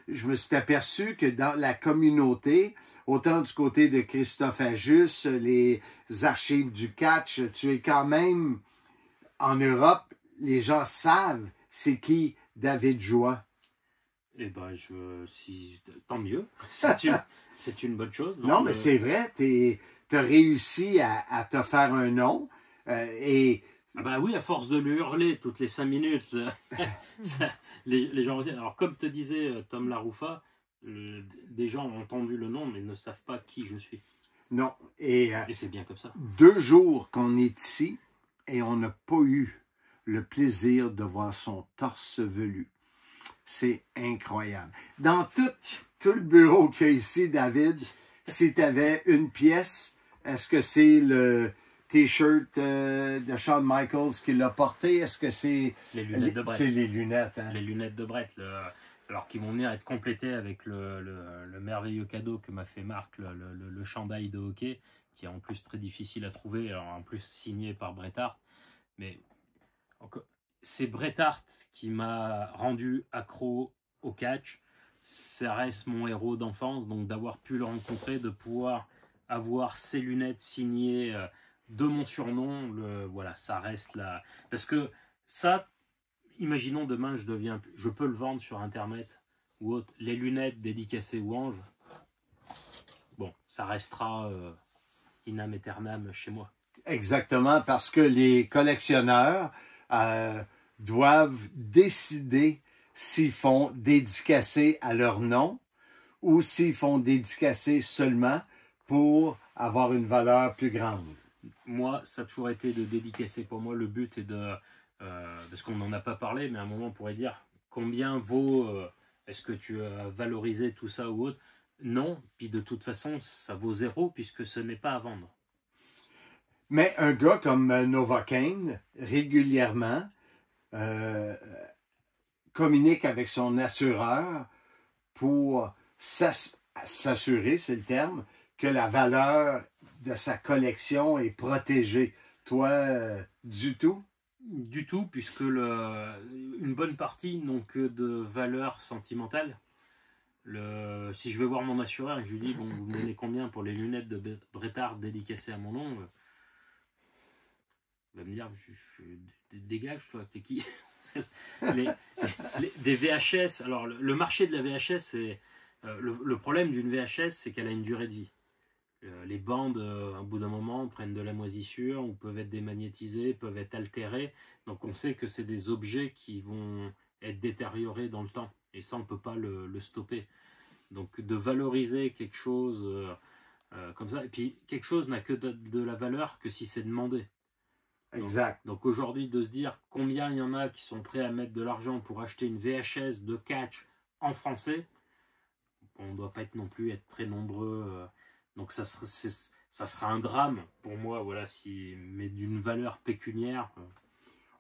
je me suis aperçu que dans la communauté, autant du côté de Christophe Ajus, les archives du catch, tu es quand même en Europe, les gens savent c'est qui David Jouan. Eh bien, tant mieux. C'est une bonne chose. Non, mais c'est vrai, tu as réussi à te faire un nom. Oui, à force de lui hurler toutes les 5 minutes, les gens retiennent. Alors, comme te disait Tom Laroufa, des gens ont entendu le nom, mais ne savent pas qui je suis. Non. Et c'est bien comme ça. 2 jours qu'on est ici et on n'a pas eu le plaisir de voir son torse velu. C'est incroyable. Dans tout le bureau qu'il y a ici, David, si tu avais une pièce, est-ce que c'est le T-shirt de Shawn Michaels qui l'a porté? Est-ce que c'est les lunettes de Brett? C'est les lunettes. Hein? Les lunettes de Brett. Alors qui vont venir être complétées avec le merveilleux cadeau que m'a fait Marc, le chandail de hockey, qui est en plus très difficile à trouver, alors en plus signé par Bret Hart. Mais c'est Bret Hart qui m'a rendu accro au catch. Ça reste mon héros d'enfance, donc d'avoir pu le rencontrer, de pouvoir avoir ses lunettes signées de mon surnom, voilà, ça reste là. Parce que ça, imaginons demain, je peux le vendre sur Internet ou autre, les lunettes dédicacées Ouange, bon, ça restera inam aeternam chez moi. Exactement, parce que les collectionneurs doivent décider s'ils font dédicacer à leur nom ou s'ils font dédicacer seulement pour avoir une valeur plus grande. Moi, ça a toujours été de dédicacer. Pour moi, le but est de... parce qu'on n'en a pas parlé, mais à un moment, on pourrait dire combien vaut... est-ce que tu as valorisé tout ça ou autre? Non, puis de toute façon, ça vaut 0 puisque ce n'est pas à vendre. Mais un gars comme Novocaine, régulièrement, communique avec son assureur pour s'assurer, c'est le terme, que la valeur de sa collection est protégée. Toi, du tout? Du tout, puisque une bonne partie n'ont que de valeur sentimentale. Si je vais voir mon assureur et que je lui dis, bon, vous me donnez combien pour les lunettes de Bretard dédicacées à mon nom, il va me dire, dégage toi, t'es qui? Des VHS, alors le marché de la VHS, c'est le problème d'une VHS, c'est qu'elle a une durée de vie. Les bandes, au bout d'un moment, prennent de la moisissure ou peuvent être démagnétisées, peuvent être altérées. Donc on sait que c'est des objets qui vont être détériorés dans le temps. Et ça, on ne peut pas le stopper. Donc de valoriser quelque chose comme ça. Et puis quelque chose n'a que de la valeur que si c'est demandé. Exact. Donc aujourd'hui, de se dire combien il y en a qui sont prêts à mettre de l'argent pour acheter une VHS de catch en français, on ne doit pas être non plus être très nombreux. Donc ça sera un drame pour moi, voilà, mais d'une valeur pécuniaire.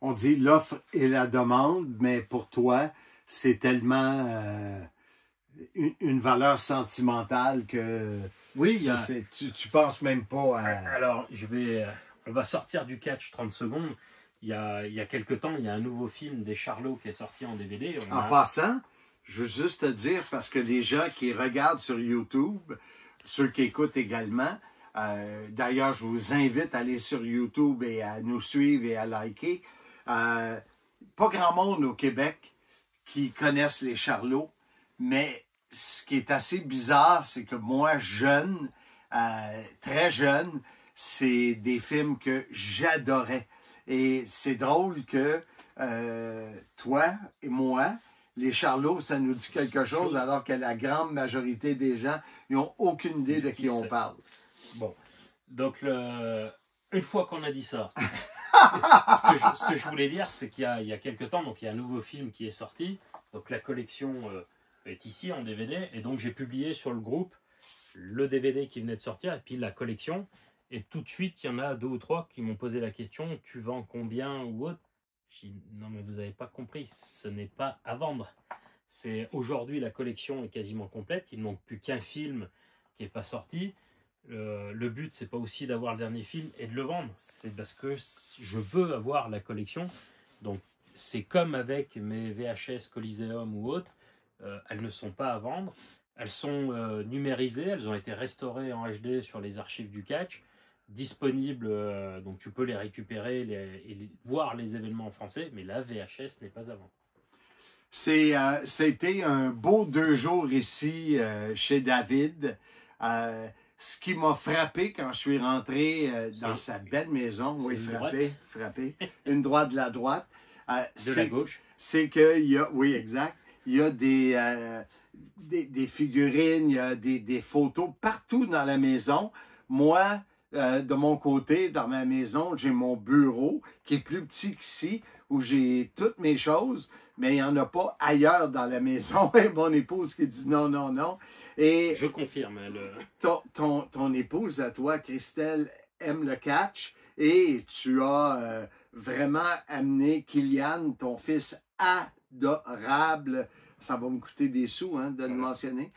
On dit l'offre et la demande, mais pour toi, c'est tellement une valeur sentimentale que oui, tu penses même pas à... Alors, on va sortir du catch 30 secondes. Il y a quelque temps, il y a un nouveau film des Charlots qui est sorti en DVD. Passant, je veux juste te dire, parce que les gens qui regardent sur YouTube, ceux qui écoutent également, d'ailleurs, je vous invite à aller sur YouTube et à nous suivre et à liker. Pas grand monde au Québec qui connaissent les Charlots, mais ce qui est assez bizarre, c'est que moi, jeune, très jeune, c'est des films que j'adorais. Et c'est drôle que toi et moi, les Charlots, ça nous dit quelque chose, alors que la grande majorité des gens n'ont aucune idée de qui on parle. Bon, donc une fois qu'on a dit ça, ce que je voulais dire, c'est qu'il y a quelque temps, donc il y a un nouveau film qui est sorti, donc la collection est ici en DVD, et donc j'ai publié sur le groupe le DVD qui venait de sortir, et puis la collection, et tout de suite, il y en a 2 ou 3 qui m'ont posé la question, tu vends combien ou autre? Je dis, non mais vous n'avez pas compris, ce n'est pas à vendre. Aujourd'hui, la collection est quasiment complète, il ne manque plus qu'un film qui n'est pas sorti. Le but, c'est pas aussi d'avoir le dernier film et de le vendre, c'est parce que je veux avoir la collection. Donc c'est comme avec mes VHS Coliseum ou autres, elles ne sont pas à vendre, elles sont numérisées, elles ont été restaurées en HD sur les archives du catch, disponibles, donc tu peux les récupérer et voir les événements en français, mais la VHS n'est pas à vendre. C'était un beau 2 jours ici chez David. Ce qui m'a frappé quand je suis rentré dans sa belle maison, oui, frappé, une droite de la droite. De la gauche. C'est qu'il y a, oui, exact, il y a des figurines, il y a des photos partout dans la maison. Moi, de mon côté, dans ma maison, j'ai mon bureau qui est plus petit qu'ici, où j'ai toutes mes choses, mais il n'y en a pas ailleurs dans la maison. Et mon épouse qui dit non, non, non. Et je confirme. Ton épouse, à toi, Christelle, aime le catch et tu as vraiment amené Kylian, ton fils adorable. Ça va me coûter des sous hein, de le mentionner.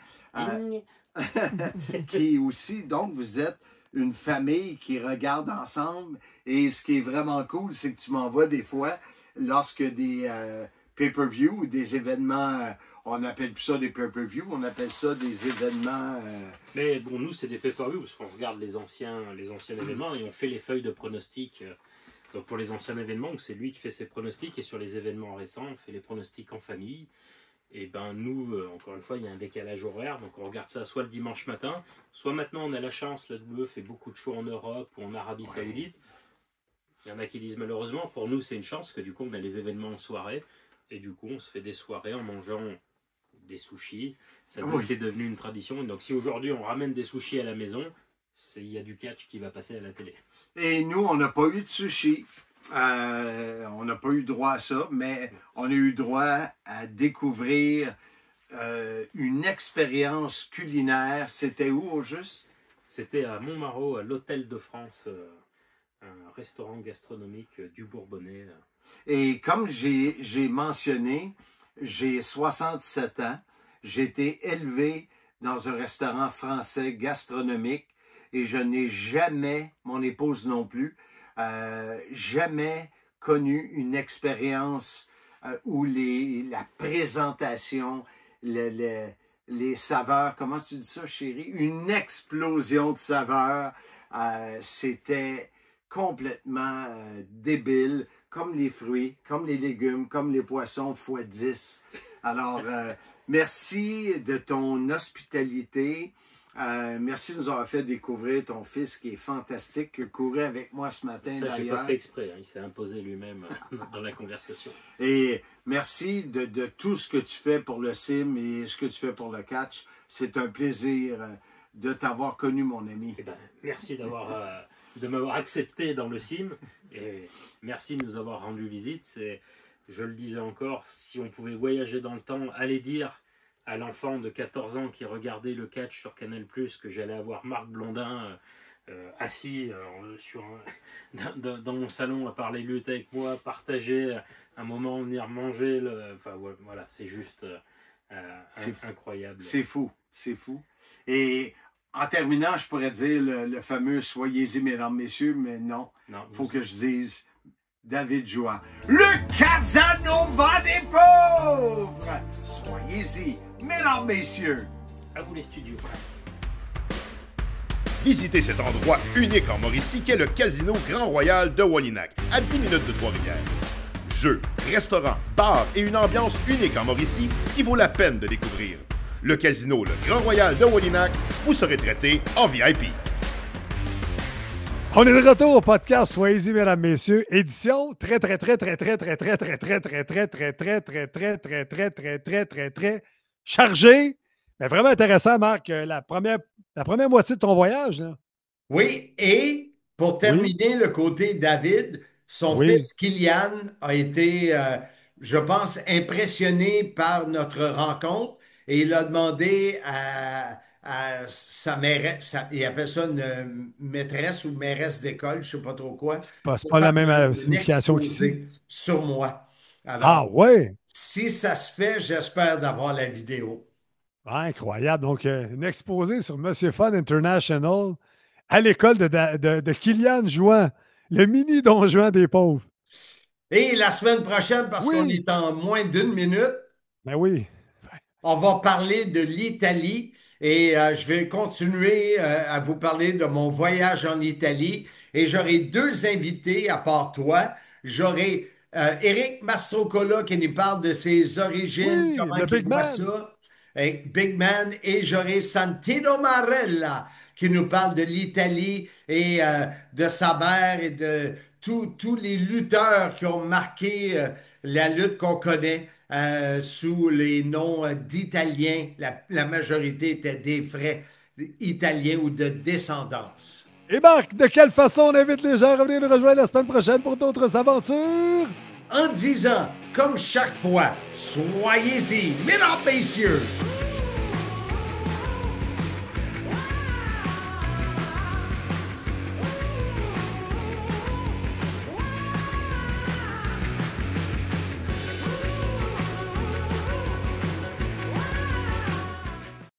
Qui aussi, donc, vous êtes une famille qui regarde ensemble. Et ce qui est vraiment cool, c'est que tu m'envoies des fois, lorsque des pay-per-view ou des événements, on n'appelle plus ça des pay-per-view, on appelle ça des événements... Mais bon, nous, c'est des pay-per-view, parce qu'on regarde les anciens événements et on fait les feuilles de pronostics. Donc pour les anciens événements, c'est lui qui fait ses pronostics, et sur les événements récents, on fait les pronostics en famille. Et ben nous, encore une fois, il y a un décalage horaire, donc on regarde ça soit le dimanche matin, soit maintenant on a la chance, la WWE fait beaucoup de shows en Europe ou en Arabie Saoudite, Il y en a qui disent malheureusement, pour nous c'est une chance que du coup on a les événements en soirée et du coup on se fait des soirées en mangeant des sushis. C'est devenu une tradition. Donc si aujourd'hui on ramène des sushis à la maison, il y a du catch qui va passer à la télé. Et nous, on n'a pas eu de sushis. On n'a pas eu droit à ça, mais on a eu droit à découvrir une expérience culinaire. C'était où au juste? C'était à Montmarault, à l'Hôtel de France, un restaurant gastronomique du Bourbonnais. Et comme j'ai mentionné, j'ai 67 ans. J'ai été élevé dans un restaurant français gastronomique et je n'ai jamais, mon épouse non plus, jamais connu une expérience où la présentation, les saveurs, comment tu dis ça, chérie? Une explosion de saveurs. C'était complètement débile, comme les fruits, comme les légumes, comme les poissons x 10. Alors, merci de ton hospitalité. Merci de nous avoir fait découvrir ton fils qui est fantastique, qui courait avec moi ce matin d'ailleurs. Ça, je n'ai pas fait exprès, il s'est imposé lui-même dans la conversation. Et merci de tout ce que tu fais pour le sim et ce que tu fais pour le catch. C'est un plaisir de t'avoir connu, mon ami. Eh ben, merci de m'avoir accepté dans le sim et merci de nous avoir rendu visite. Je le disais encore, si on pouvait voyager dans le temps, aller dire à l'enfant de 14 ans qui regardait le catch sur Canal+, que j'allais avoir Marc Blondin assis dans mon salon à parler lutte avec moi, partager un moment, venir manger. Enfin voilà, c'est juste incroyable. C'est fou, c'est fou. Et en terminant, je pourrais dire le fameux « Soyez-y, mesdames, messieurs », mais non, il faut que je dise David Jouan. Le Casanova des pauvres! Soyez-y, mesdames, messieurs. À vous les studios. Visitez cet endroit unique en Mauricie qu'est le Casino Grand Royal de Wallinac, à 10 minutes de Trois-Rivières. Jeux, restaurants, bars et une ambiance unique en Mauricie qui vaut la peine de découvrir. Le Casino, le Grand Royal de Wallinac, vous serez traité en VIP. On est de retour au podcast Soyez-y, mesdames, messieurs, édition très chargée. Mais vraiment intéressant, Marc, la première moitié de ton voyage. Là. Oui, et pour terminer le côté David, son fils Kylian a été, je pense, impressionné par notre rencontre et il a demandé à sa mairesse, il appelle ça une maîtresse ou mairesse d'école, je ne sais pas trop quoi. C'est pas la même signification qu'ici. Sur moi. Alors, si ça se fait, j'espère d'avoir la vidéo. Incroyable. Donc, une exposé sur Monsieur Fun International à l'école de Kylian Jouan, le mini Don Juan des pauvres. Et la semaine prochaine, parce qu'on est en moins d'une minute, on va parler de l'Italie. Et je vais continuer à vous parler de mon voyage en Italie. Et j'aurai deux invités à part toi. J'aurai Eric Mastrocola qui nous parle de ses origines, comment il voit ça. Big Man. Et j'aurai Santino Marella qui nous parle de l'Italie et de sa mère et de tous les lutteurs qui ont marqué la lutte qu'on connaît. Sous les noms d'Italiens, la majorité étaient des vrais Italiens ou de descendance. Et Marc, de quelle façon on invite les gens à revenir nous rejoindre la semaine prochaine pour d'autres aventures? En disant, comme chaque fois, soyez-y, mesdames, messieurs!